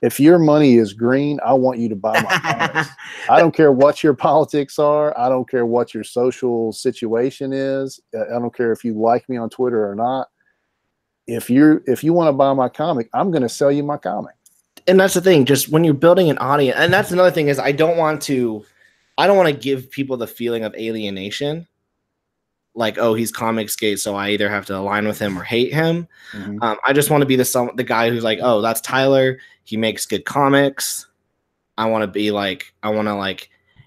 If your money is green, I want you to buy my comics. I don't care what your politics are. I don't care what your social situation is. I don't care if you like me on Twitter or not. If you want to buy my comic, I'm going to sell you my comic. And that's the thing. Just when you're building an audience, and that's another thing is I don't want to give people the feeling of alienation. Like, oh, he's Comicsgate, so I either have to align with him or hate him. Mm-hmm. I just want to be the guy who's like, oh, that's Tyler. He makes good comics. I want to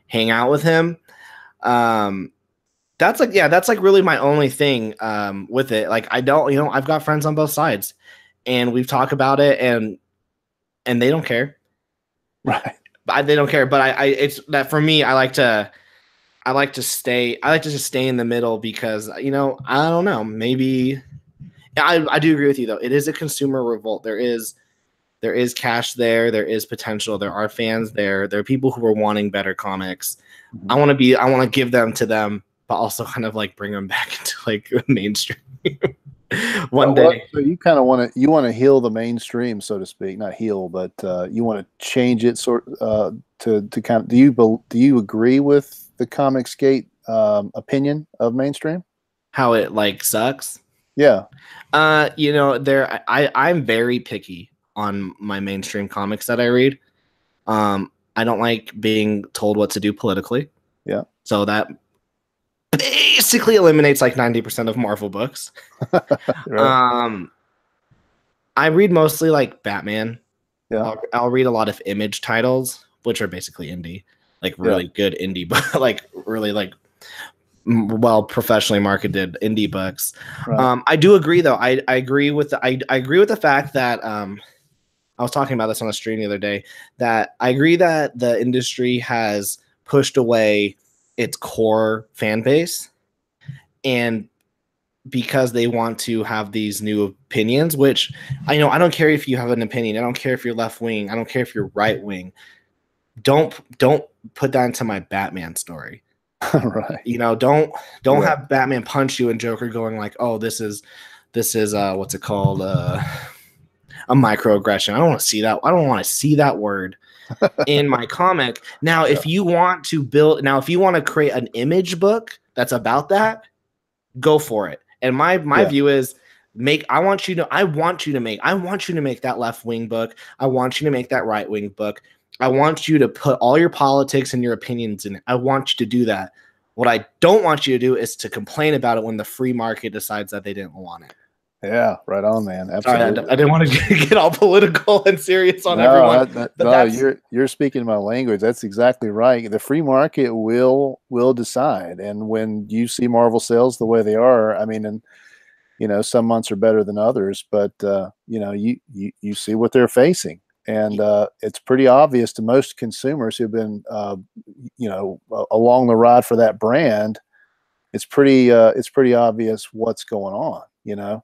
hang out with him. That's really my only thing with it. Like, I don't, I've got friends on both sides, and we've talked about it, and they don't care. Right. They don't care. But it's that for me, I like to just stay in the middle because, I don't know, maybe I do agree with you though. It is a consumer revolt. There is cash there. There is potential. There are fans there. There are people who are wanting better comics. Mm-hmm. I want to give them to them, but also kind of like bring them back into like mainstream one day. So you kind of want to heal the mainstream, so to speak, not heal, but you want to change it to kind of, do you agree with the Comicsgate opinion of mainstream? How it like sucks? Yeah. I'm very picky on my mainstream comics that I read. I don't like being told what to do politically. Yeah. So that basically eliminates like 90% of Marvel books. Right. I read mostly like Batman. Yeah. I'll read a lot of Image titles, which are basically indie, like really good indie, but like really like well professionally marketed indie books. Right. I do agree though. I agree with the fact that I was talking about this on a stream the other day, that I agree that the industry has pushed away its core fan base, and because they want to have these new opinions, which I don't care if you have an opinion. I don't care if you're left wing. I don't care if you're right wing. Don't put that into my Batman story. Right. Don't have Batman punch you and Joker going like, oh, this is what's it called? A microaggression. I don't want to see that. I don't want to see that word in my comic. Now, if you want to create an Image book that's about that, go for it. And my view is I want you to make that left wing book. I want you to make that right wing book. I want you to put all your politics and your opinions in it. I want you to do that. What I don't want you to do is to complain about it when the free market decides that they didn't want it. Yeah, right on, man. Absolutely. Sorry, I didn't want to get all political and serious on everyone. You're speaking my language. That's exactly right. The free market will decide, and when you see Marvel sales the way they are, I mean, and You know, some months are better than others, but you know, you see what they're facing, and it's pretty obvious to most consumers who've been you know, along the ride for that brand. It's pretty obvious what's going on. You know,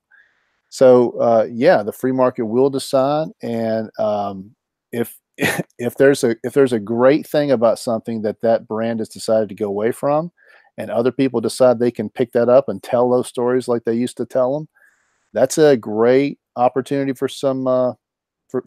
so yeah, the free market will decide, and if if there's a great thing about something that that brand has decided to go away from, and other people decide they can pick that up and tell those stories like they used to tell them, that's a great opportunity for some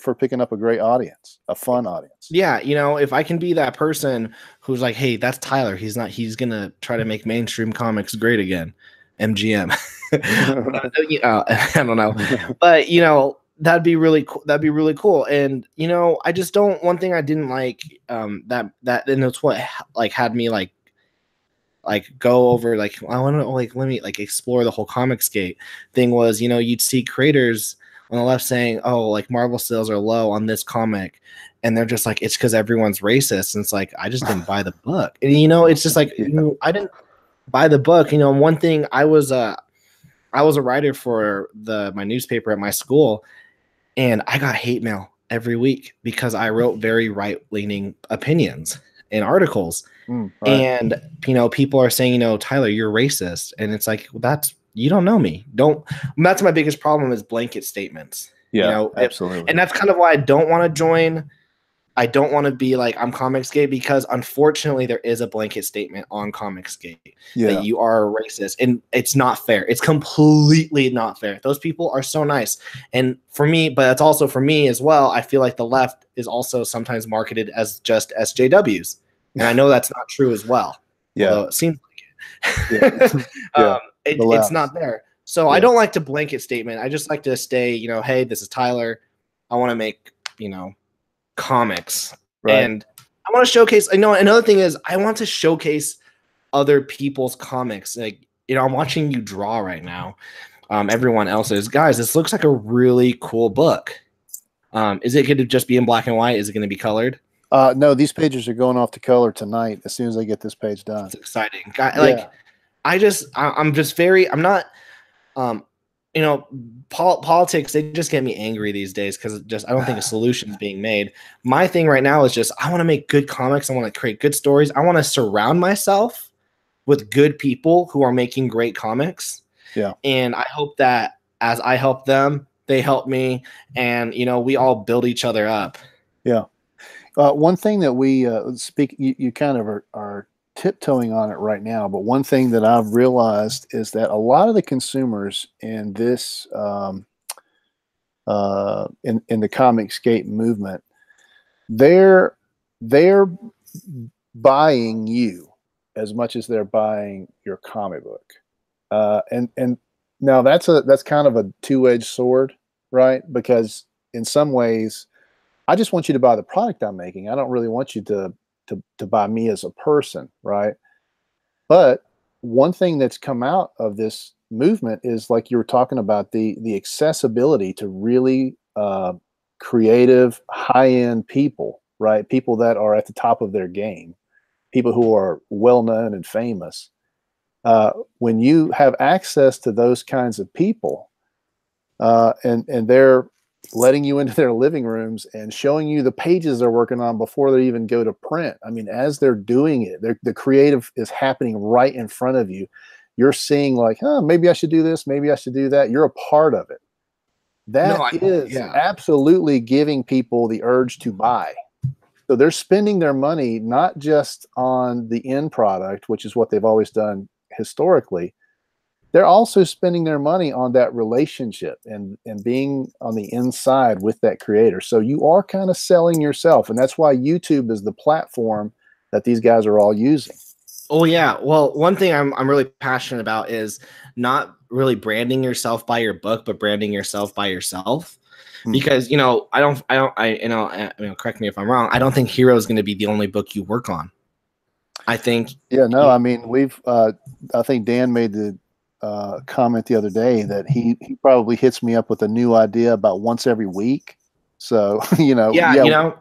for picking up a great audience, a fun audience. Yeah, you know, if I can be that person who's like, hey, that's Tyler. He's gonna try to make mainstream comics great again. MGM. I don't know. But you know, that'd be really cool. That'd be really cool. And you know, I just don't one thing I didn't like, that and it's what like had me like go over like I want to like let me like explore the whole Comicsgate thing was, you know, you'd see creators on the left saying, oh, like Marvel sales are low on this comic, and they're just like, it's because everyone's racist. And it's like, I just didn't buy the book. And you know, it's just like, you know, I didn't buy the book. You know, one thing I was a writer for my newspaper at my school, and I got hate mail every week because I wrote very right-leaning opinions in articles. Right. And you know, people are saying, you know, Tyler, you're racist, and it's like, well, that's, you don't know me. Don't. That's my biggest problem is blanket statements. Yeah, you know, absolutely. and that's kind of why I don't want to join. I don't want to be like, I'm Comicsgate, because unfortunately there is a blanket statement on Comicsgate that you are a racist, and it's not fair. It's completely not fair. Those people are so nice. And for me, but it's also for me as well, I feel like the left is also sometimes marketed as just SJWs. And I know that's not true as well. Yeah. Although it seems like it. It's not there. So I don't like to blanket statement. I just like to stay, you know, hey, this is Tyler. I want to make, you know, comics. Right. And I want to showcase, I know another thing is I want to showcase other people's comics. Like, you know, I'm watching you draw right now. Everyone else is, guys, this looks like a really cool book. Is it going to just be in black and white? Is it going to be colored? No, these pages are going off to color tonight as soon as I get this page done. It's exciting. Like, I'm not, you know, politics, they just get me angry these days because I don't think a solution is being made. My thing right now is just, I want to make good comics. I want to create good stories. I want to surround myself with good people who are making great comics. Yeah. And I hope that as I help them, they help me, and, you know, we all build each other up. Yeah. One thing that we you kind of are tiptoeing on it right now, but one thing that I've realized is that a lot of the consumers in this in the Comicsgate movement, they're buying you as much as they're buying your comic book, and now that's kind of a two-edged sword, right? Because in some ways, I just want you to buy the product I'm making. I don't really want you to buy me as a person, right? But one thing that's come out of this movement is, like you were talking about, the accessibility to really creative, high-end people, right? People that are at the top of their game, people who are well-known and famous. When you have access to those kinds of people, and they're letting you into their living rooms and showing you the pages they're working on before they even go to print. I mean, as they're doing it, the creative is happening right in front of you. You're seeing like, oh, maybe I should do this. Maybe I should do that. You're a part of it. That is absolutely giving people the urge to buy. So they're spending their money not just on the end product, which is what they've always done historically. They're also spending their money on that relationship and being on the inside with that creator. So you are kind of selling yourself. And that's why YouTube is the platform that these guys are all using. Oh, yeah. Well, one thing I'm really passionate about is not really branding yourself by your book, but branding yourself by yourself. Because, you know, I correct me if I'm wrong. I don't think Hero is going to be the only book you work on. I think. Yeah, no, I mean, I think Dan made the comment the other day that he probably hits me up with a new idea about once every week. So, you know, you know,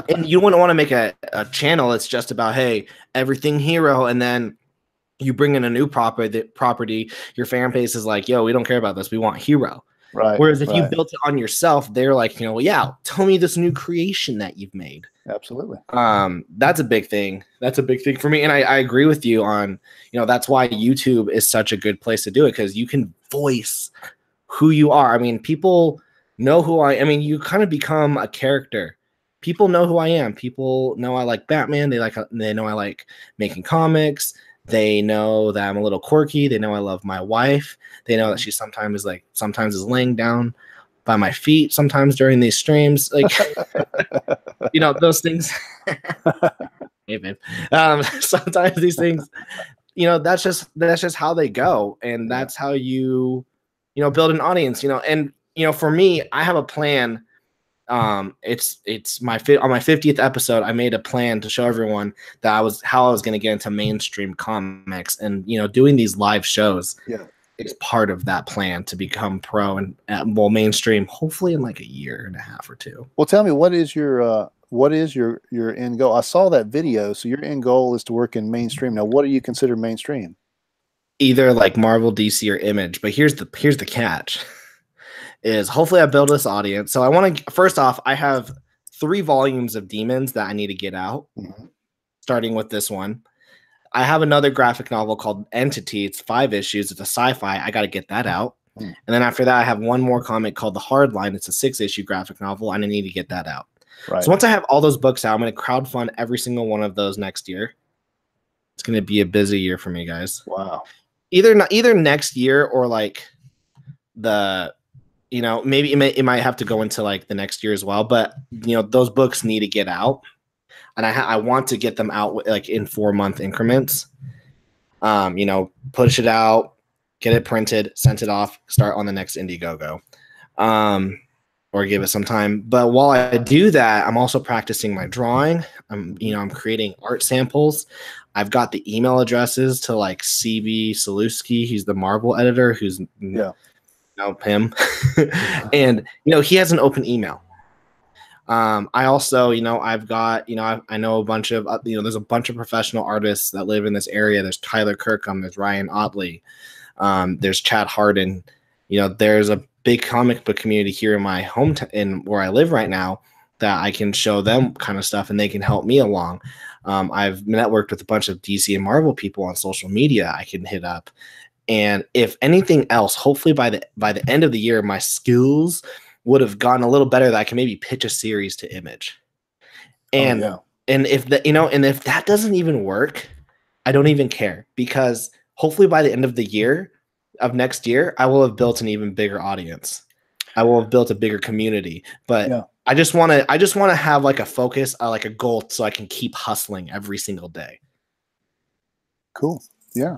and you wouldn't want to make a channel that's just about, hey, everything Hero, and then You bring in a new property, your fan base is like, yo, we don't care about this. We want Hero. Right. Whereas if you right. built it on yourself, they're like, well, yeah, tell me this new creation that you've made. Absolutely. That's a big thing. That's a big thing for me. And I agree with you on, that's why YouTube is such a good place to do it, because you can voice who you are. I mean, people know who I mean, you kind of become a character. People know who I am. People know I like Batman. They know I like making comics. They know that I'm a little quirky. They know I love my wife. They know that she sometimes is laying down by my feet sometimes during these streams. Like, those things. Hey, babe. Sometimes these things, that's just how they go. And that's how you build an audience, and, for me, I have a plan. It's on my 50th episode, I made a plan to show everyone how I was going to get into mainstream comics, and doing these live shows is part of that plan to become pro and mainstream, hopefully in like a year and a half or two. Well, tell me, what is your end goal? I saw that video. So your end goal is to work in mainstream. Now, what do you consider mainstream? Either like Marvel, DC, or Image. But here's the catch. Is hopefully I build this audience. So I want to, first off, I have 3 volumes of Demons that I need to get out, starting with this one. I have another graphic novel called Entity. It's 5 issues. It's a sci-fi. I got to get that out. And then after that, I have one more comic called The Hardline. It's a 6-issue graphic novel, and I need to get that out. Right. So once I have all those books out, I'm going to crowdfund every single one of those next year. It's going to be a busy year for me, guys. Wow. Either next year or like maybe it might have to go into like the next year as well. But, those books need to get out. And I want to get them out like in 4-month increments. Push it out, get it printed, send it off, start on the next Indiegogo, or give it some time. But while I do that, I'm also practicing my drawing. I'm creating art samples. I've got the email addresses to like CB Saluski. He's the Marvel editor who's him. And, he has an open email. I also, I've got, I know a bunch of, there's a bunch of professional artists that live in this area. There's Tyler Kirkham, there's Ryan Otley, there's Chad Harden. There's a big comic book community here in my hometown, where I live right now, that I can show them kind of stuff and they can help me along. I've networked with a bunch of DC and Marvel people on social media I can hit up. And if anything else, hopefully by the end of the year, my skills would have gotten a little better, that I can maybe pitch a series to Image. And and if that doesn't even work, I don't even care, because hopefully by the end of the year of next year, I will have built an even bigger audience. I will have built a bigger community. But I just want to have like a focus, like a goal, so I can keep hustling every single day. Cool. Yeah.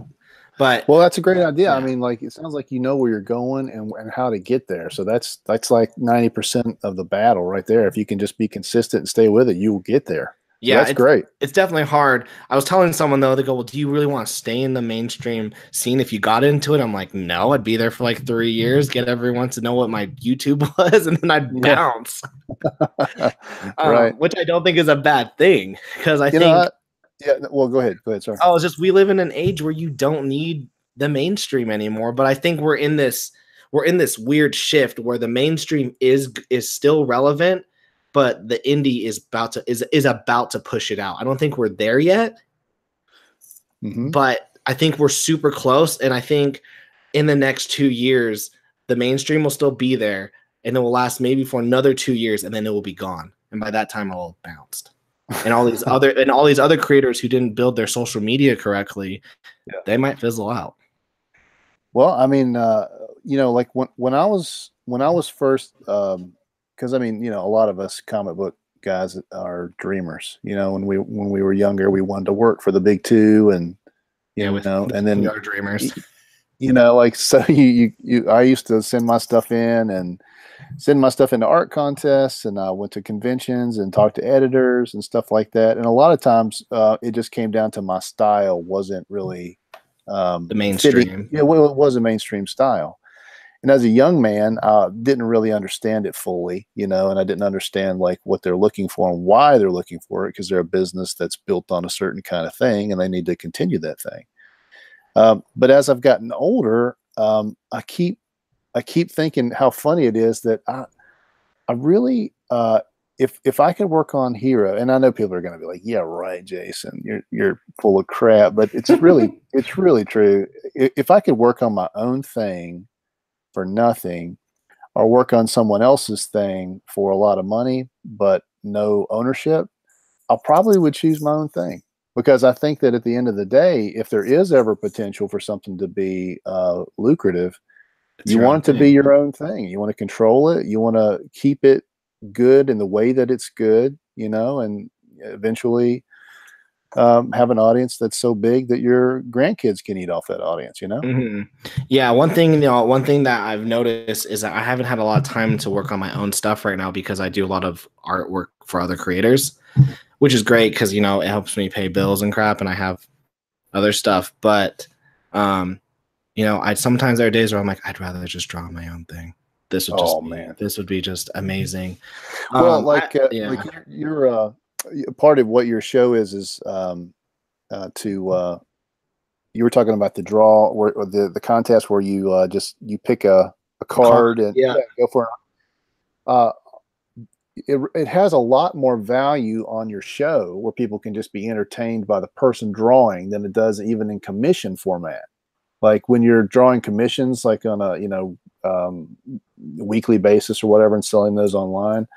But that's a great idea. I mean, like, it sounds like you know where you're going and how to get there. So that's like 90% of the battle right there. If you can just be consistent and stay with it, you will get there. Yeah, that's great. It's definitely hard. I was telling someone though, they go, well, do you really want to stay in the mainstream scene if you got into it? I'm like, no, I'd be there for like 3 years, get everyone to know what my YouTube was, and then I'd bounce. Right. Which I don't think is a bad thing, because I think. Well, go ahead. Sorry. Oh, it's just, we live in an age where you don't need the mainstream anymore. But I think we're in this weird shift where the mainstream is still relevant, but the indie is about to push it out. I don't think we're there yet, but I think we're super close. And I think in the next 2 years, the mainstream will still be there, and it will last maybe for another 2 years, and then it will be gone. And by that time, it will have bounced. And all these other creators who didn't build their social media correctly, they might fizzle out. Well, I mean, like when I was first, because I mean, a lot of us comic book guys are dreamers. When we were younger, we wanted to work for the big two, and and then we are dreamers. Like, so I used to send my stuff in into art contests, and I went to conventions and talked to editors and stuff like that. And a lot of times it just came down to my style wasn't really the mainstream. It was a mainstream style. And as a young man, I didn't really understand it fully, and I didn't understand like what they're looking for and why they're looking for it, because they're a business that's built on a certain kind of thing and they need to continue that thing. But as I've gotten older, I keep thinking how funny it is that I really, if I could work on Hero, and I know people are going to be like, "Yeah, right, Jason, you're full of crap," but it's really true. If I could work on my own thing for nothing, or work on someone else's thing for a lot of money but no ownership, I probably would choose my own thing, because I think that at the end of the day, if there is ever potential for something to be lucrative, It's you your own want it to be thing. your own thing. You want to control it. You want to keep it good in the way that it's good, and eventually have an audience that's so big that your grandkids can eat off that audience. Hmm. Yeah, one thing that I've noticed is that I haven't had a lot of time to work on my own stuff right now because I do a lot of artwork for other creators, which is great because it helps me pay bills and crap, and I have other stuff. But I sometimes there are days where I'm like, I'd rather just draw my own thing. Oh man. This would be just amazing. Well, Yeah. like you're part of what your show is to you were talking about the draw or the contest where you you pick a card and Yeah. go for it. Uh, it has a lot more value on your show where people can just be entertained by the person drawing than it does even in commission format. Like when you're drawing commissions, like on a weekly basis or whatever, and selling those online.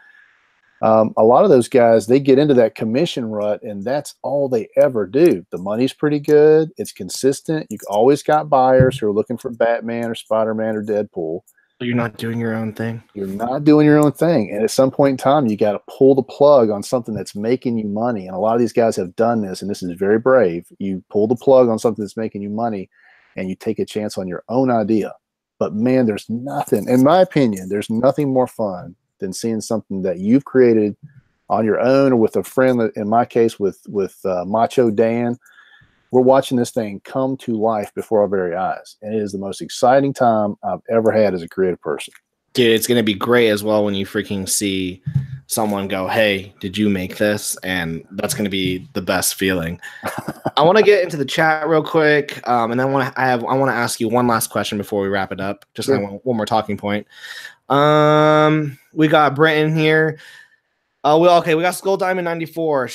A lot of those guys, they get into that commission rut, and that's all they ever do. The money's pretty good. It's consistent. You always got buyers who are looking for Batman or Spider-Man or Deadpool. But you're not doing your own thing. You're not doing your own thing. And at some point in time, you got to pull the plug on something that's making you money. And a lot of these guys have done this, and this is very brave. You pull the plug on something that's making you money, and you take a chance on your own idea. But man, there's nothing, in my opinion, there's nothing more fun than seeing something that you've created on your own or with a friend. In my case, with Macho Dan, we're watching this thing come to life before our very eyes, and it is the most exciting time I've ever had as a creative person. Dude, it's gonna be great as well when you freaking see someone go, "Hey, did you make this?" And that's gonna be the best feeling. I want to get into the chat real quick, and then I want to ask you one last question before we wrap it up. Just Sure. one more talking point. We got Brenton here. We got Skull Diamond 94.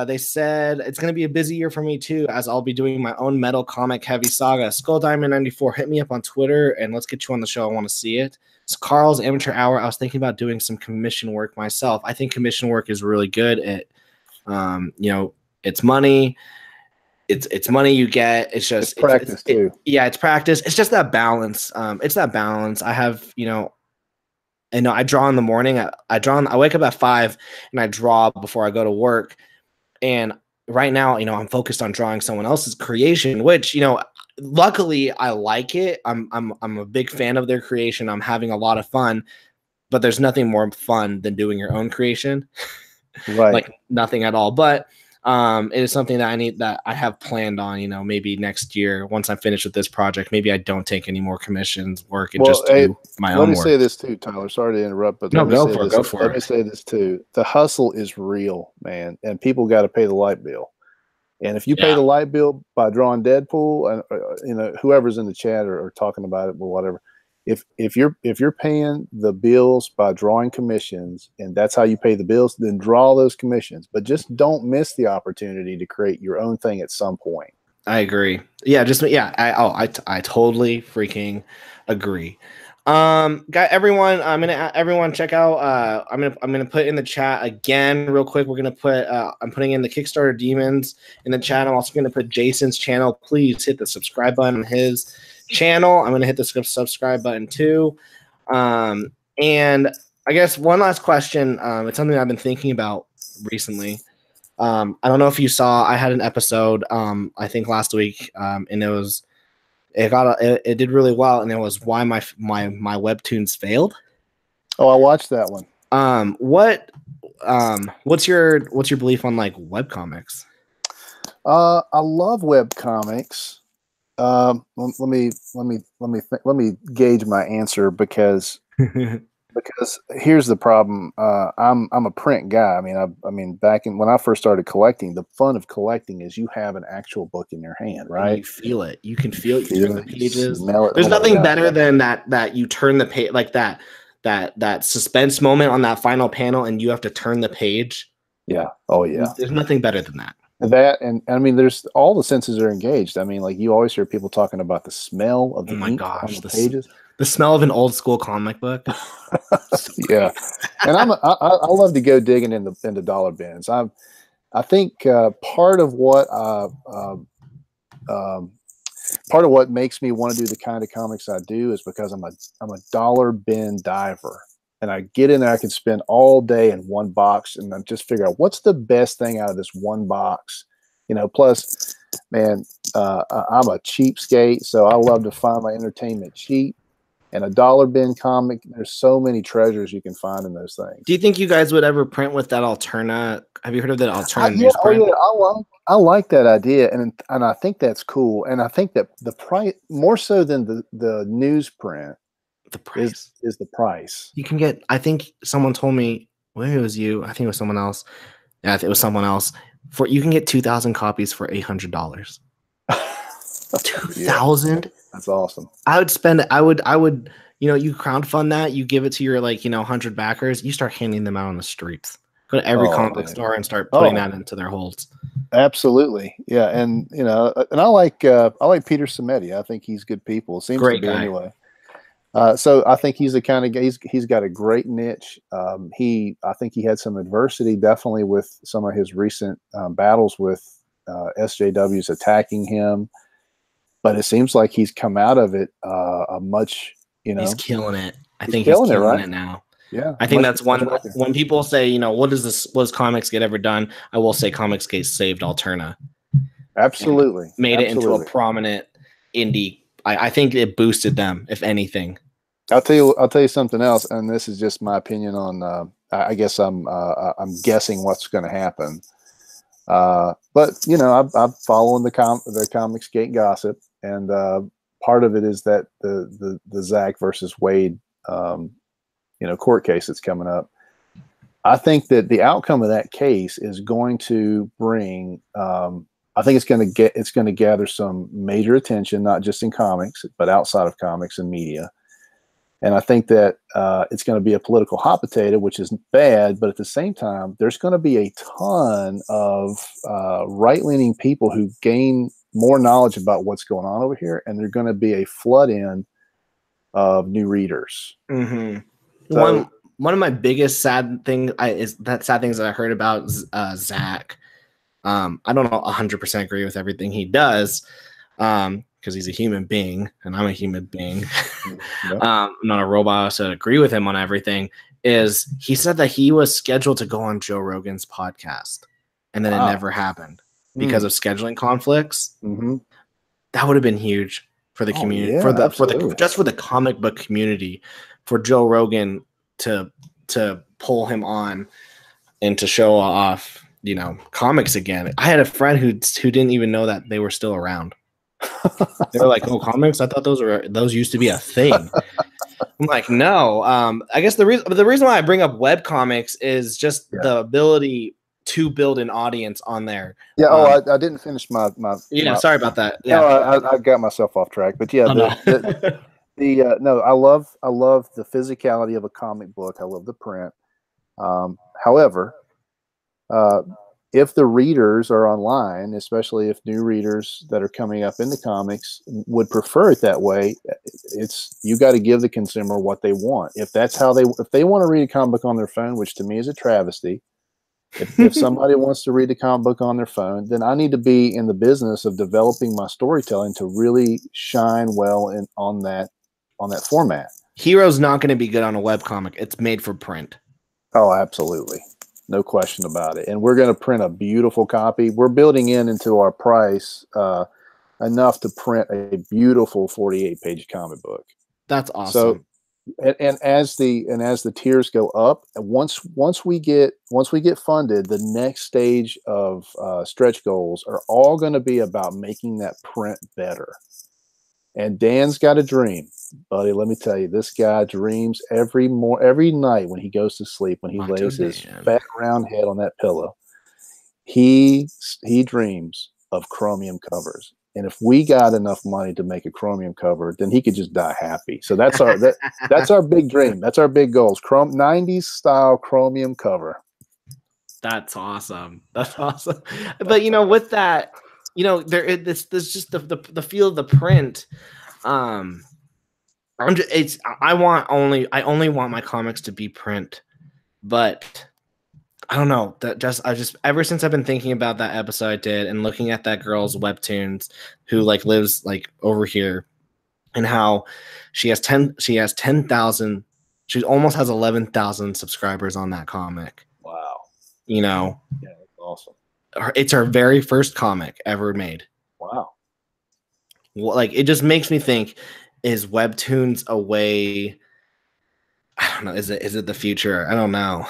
They said it's going to be a busy year for me too, as I'll be doing my own metal comic heavy saga. Skull Diamond 94, hit me up on Twitter and let's get you on the show. I want to see it. It's Carl's Amateur Hour. I was thinking about doing some commission work myself. I think commission work is really good. It's money. It's money you get. It's just it's practice too. It's practice. It's just that balance. It's that balance. I have, and I draw in the morning. I wake up at 5 and I draw before I go to work. And right now, I'm focused on drawing someone else's creation, which, luckily I like it. I'm a big fan of their creation. I'm having a lot of fun, but there's nothing more fun than doing your own creation. Right. Like nothing at all. But it is something that I have planned on, maybe next year once I'm finished with this project. Maybe I don't take any more commissions work and do my own work. Let me say this too, Tyler. Sorry to interrupt, but let me say this too. The hustle is real, man, and people got to pay the light bill. And if you pay the light bill by drawing Deadpool, and whoever's in the chat or talking about it or whatever, if you're paying the bills by drawing commissions and that's how you pay the bills, then draw those commissions. But just don't miss the opportunity to create your own thing at some point. I agree. I totally freaking agree. Everyone, everyone check out. I'm gonna put in the chat again real quick. We're gonna put. I'm putting in the Kickstarter demons in the chat. I'm also gonna put Jason's channel. Please hit the subscribe button on his channel. I'm gonna hit the subscribe button too. And I guess one last question. It's something I've been thinking about recently. I don't know if you saw. I had an episode. I think last week. And it did really well, and it was why my webtoons failed. Oh, I watched that one. What's your belief on like web comics? I love web comics. Let me gauge my answer, because Because here's the problem. I'm a print guy. I mean, back in when I first started collecting, the fun of collecting is you have an actual book in your hand, And right? you feel it. You can feel it. You Feel turn the it, pages. smell it. There's Oh my nothing God. better than that you turn the page, like that suspense moment on that final panel, and you have to turn the page. Yeah. Oh yeah. There's nothing better than that. That and I mean, there's all the senses are engaged. I mean, like you always hear people talking about the smell of Oh the my ink on gosh, the pages. the smell of an old school comic book. So Yeah, and I love to go digging in the dollar bins. I think um, part of what makes me want to do the kind of comics I do is because I'm a dollar bin diver, and I get in there. I can spend all day in one box, and I just figure out what's the best thing out of this one box. Plus, man, I'm a cheapskate, so I love to find my entertainment cheap. And a dollar bin comic, there's so many treasures you can find in those do things. you think you guys would ever print with that Alterna? Have you heard of that Alterna Yeah, oh newsprint? yeah, I like that idea, and I think that's cool. And I think that the price, more so than the newsprint, The is price. is the price. You can get, I think someone told me, well, it was you. I think it was someone else. Yeah, I think it was someone else. For you can get 2,000 copies for $800. Yeah, 2,000? that's awesome. I would spend I would, you crowdfund that, you give it to your 100 backers, you start handing them out on the streets. Go to every Oh, comic book dude. store and start putting Oh, that into their holds. absolutely. Yeah, and and I like Peter Samedi. I think he's good people. Seems to Great be guy. anyway. So I think he's the kind of guy. He's got a great niche. I think he had some adversity, definitely with some of his recent battles with SJWs attacking him. But it seems like he's come out of it a much, He's killing it. I he's think he's killing it, killing right? it now. Yeah, I think much that's much one, better. when people say, what has Comicsgate ever done? I will say Comicsgate saved Alterna and Absolutely, made it into a absolutely. prominent indie. I think it boosted them, if anything. I'll tell you something else, and this is just my opinion on. I guess I'm guessing what's going to happen. But I'm following the Comicsgate gossip, and part of it is that the Zach versus Wade, court case that's coming up. I think that the outcome of that case is going to bring. I think it's going to gather some major attention, not just in comics, but outside of comics and media. And I think that it's going to be a political hot potato, which is bad. But at the same time, there's going to be a ton of right-leaning people who gain more knowledge about what's going on over here, and there's going to be a flood in of new readers. Mm-hmm. So, One of my biggest sad things that I heard about Zach. I don't 100% agree with everything he does, because he's a human being and I'm a human being. Yep. I'm not a robot, so I agree with him on everything. Is he said that he was scheduled to go on Joe Rogan's podcast, and then it never happened because of scheduling conflicts. Mm-hmm. That would have been huge for the community, yeah, for the absolutely. just for the comic book community, for Joe Rogan to pull him on and to show off, comics again. I had a friend who didn't even know that they were still around. They were like, "Oh, comics! I thought those used to be a thing." I'm like, "No." I guess the reason why I bring up web comics is just the ability to build an audience on there. Yeah. I didn't finish my. Sorry about that. Yeah. No, I got myself off track. But yeah, no, I love the physicality of a comic book. I love the print. However, if the readers are online, especially if new readers that are coming up into comics would prefer it that way, you got to give the consumer what they want. If they want to read a comic book on their phone, which to me is a travesty. If somebody wants to read a comic book on their phone, then I need to be in the business of developing my storytelling to really shine well on that format. Hero's not going to be good on a web comic. It's made for print. Oh, absolutely. No question about it. And we're going to print a beautiful copy. We're building into our price enough to print a beautiful 48-page comic book. That's awesome. So, and as the tiers go up, once we get funded, the next stage of stretch goals are all going to be about making that print better. And Dan's got a dream, buddy. Let me tell you, this guy dreams every night when he goes to sleep, when he lays his fat round head on that pillow. He dreams of chromium covers. And if we got enough money to make a chromium cover, then he could just die happy. So that's our big dream. That's our big goals. 90s style chromium cover. That's awesome. That's awesome. But with that, there's just the feel of the print. I only want my comics to be print, but I don't know, ever since I've been thinking about that episode I did and looking at that girl's webtoons who lives over here, and how she has 10,000, she almost has 11,000 subscribers on that comic. Wow. Yeah, that's awesome. It's her very first comic ever made. Wow. Well, it just makes me think, is webtoons a way? I don't know. Is it the future? I don't know.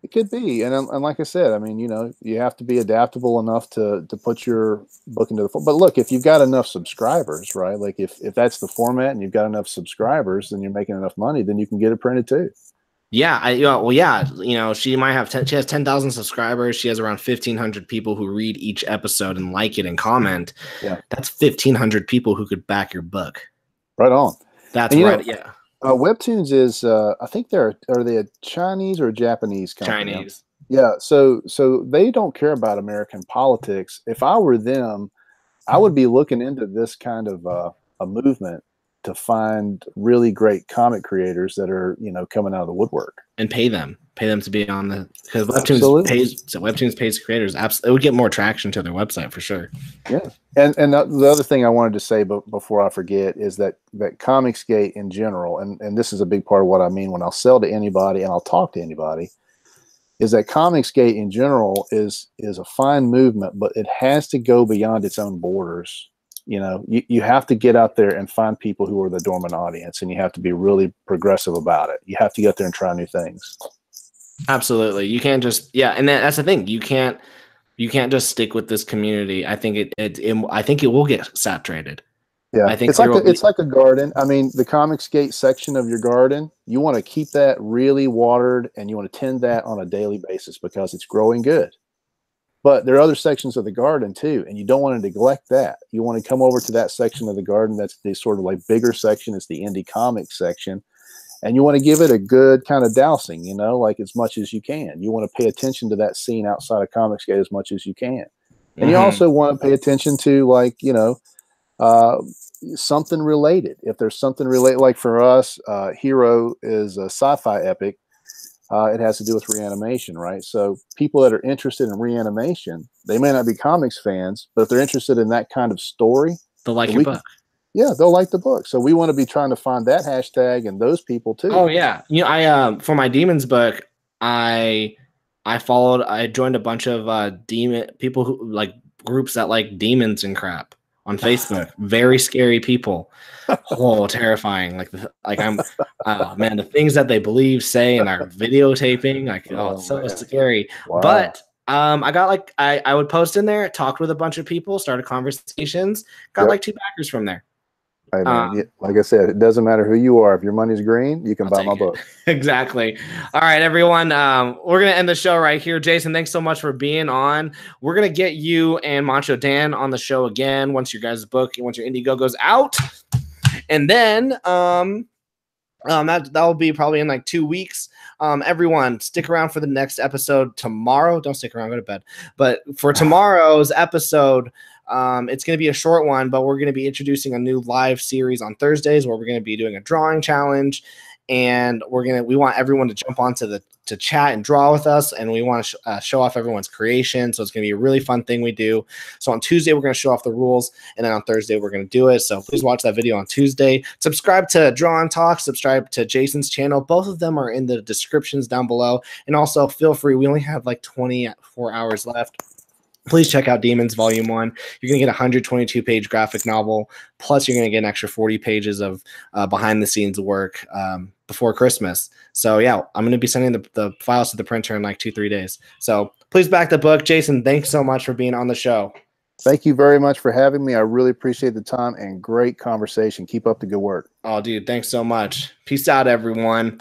It could be, and like I said, I mean, you have to be adaptable enough to put your book into the form. But look, if you've got enough subscribers, right? Like if that's the format and you've got enough subscribers, then you're making enough money, then you can get it printed too. Yeah, she might have she has 10,000 subscribers. She has around 1,500 people who read each episode and like it and comment. Yeah, that's 1,500 people who could back your book. Right on. That's right. Yeah. Webtoons is, I think are they a Chinese or a Japanese company? Chinese. Yeah. So they don't care about American politics. If I were them, I would be looking into this kind of a movement to find really great comic creators that are, coming out of the woodwork, and pay them to be on because Webtoons pays creators. Absolutely, it would get more traction to their website for sure. Yeah. And the other thing I wanted to say before I forget is that Comicsgate in general, and this is a big part of what I mean when I'll sell to anybody and I'll talk to anybody, is that Comicsgate in general is a fine movement, but it has to go beyond its own borders. You have to get out there and find people who are the dormant audience, and you have to be really progressive about it. You have to get there and try new things. Absolutely. You can't just, and that's the thing. You can't just stick with this community. I think I think it will get saturated. Yeah, I think it's like a garden. I mean, the Comicsgate section of your garden, you want to keep that really watered, and you want to tend that on a daily basis because it's growing good. But there are other sections of the garden too, and you don't want to neglect that. You want to come over to that section of the garden that's the sort of bigger section. It's the indie comics section, and you want to give it a good kind of dousing, as much as you can. You want to pay attention to that scene outside of Comicsgate as much as you can, and you also want to pay attention to something related. If there's something related, like for us, Hero is a sci-fi epic. It has to do with reanimation, right? So people that are interested in reanimation, they may not be comics fans, but if they're interested in that kind of story, they'll like your book. Yeah, they'll like the book. So we want to be trying to find that hashtag and those people too. Oh yeah, I for my demons book, I joined a bunch of demon people who groups that like demons and crap on Facebook. Very scary people. Oh, terrifying. I'm man, the things that they believe, say, and are videotaping, it's so scary. Wow. But I got I would post in there, talked with a bunch of people, started conversations, got 2 backers from there. Hey, man, like I said, it doesn't matter who you are. If your money's green, you can buy my book. Exactly. All right, everyone. We're going to end the show right here. Jason, thanks so much for being on. We're going to get you and Macho Dan on the show again once your guys' book, once your Indiegogo goes out. And then that will be probably in 2 weeks. Everyone, stick around for the next episode tomorrow. Don't stick around, go to bed. But for tomorrow's episode, it's going to be a short one, but we're going to be introducing a new live series on Thursdays where we're going to be doing a drawing challenge, and we want everyone to jump onto to chat and draw with us, and we want to show off everyone's creation. So it's going to be a really fun thing we do. So on Tuesday, we're going to show off the rules, and then on Thursday, we're going to do it. So please watch that video on Tuesday. Subscribe to Draw and Talk. Subscribe to Jason's channel. Both of them are in the descriptions down below. And also, feel free. We only have 24 hours left. Please check out Demons Volume 1. You're going to get a 122-page graphic novel, plus you're going to get an extra 40 pages of behind-the-scenes work before Christmas. So, yeah, I'm going to be sending the files to the printer in 2-3 days. So, please back the book. Jason, thanks so much for being on the show. Thank you very much for having me. I really appreciate the time and great conversation. Keep up the good work. Oh, dude, thanks so much. Peace out, everyone.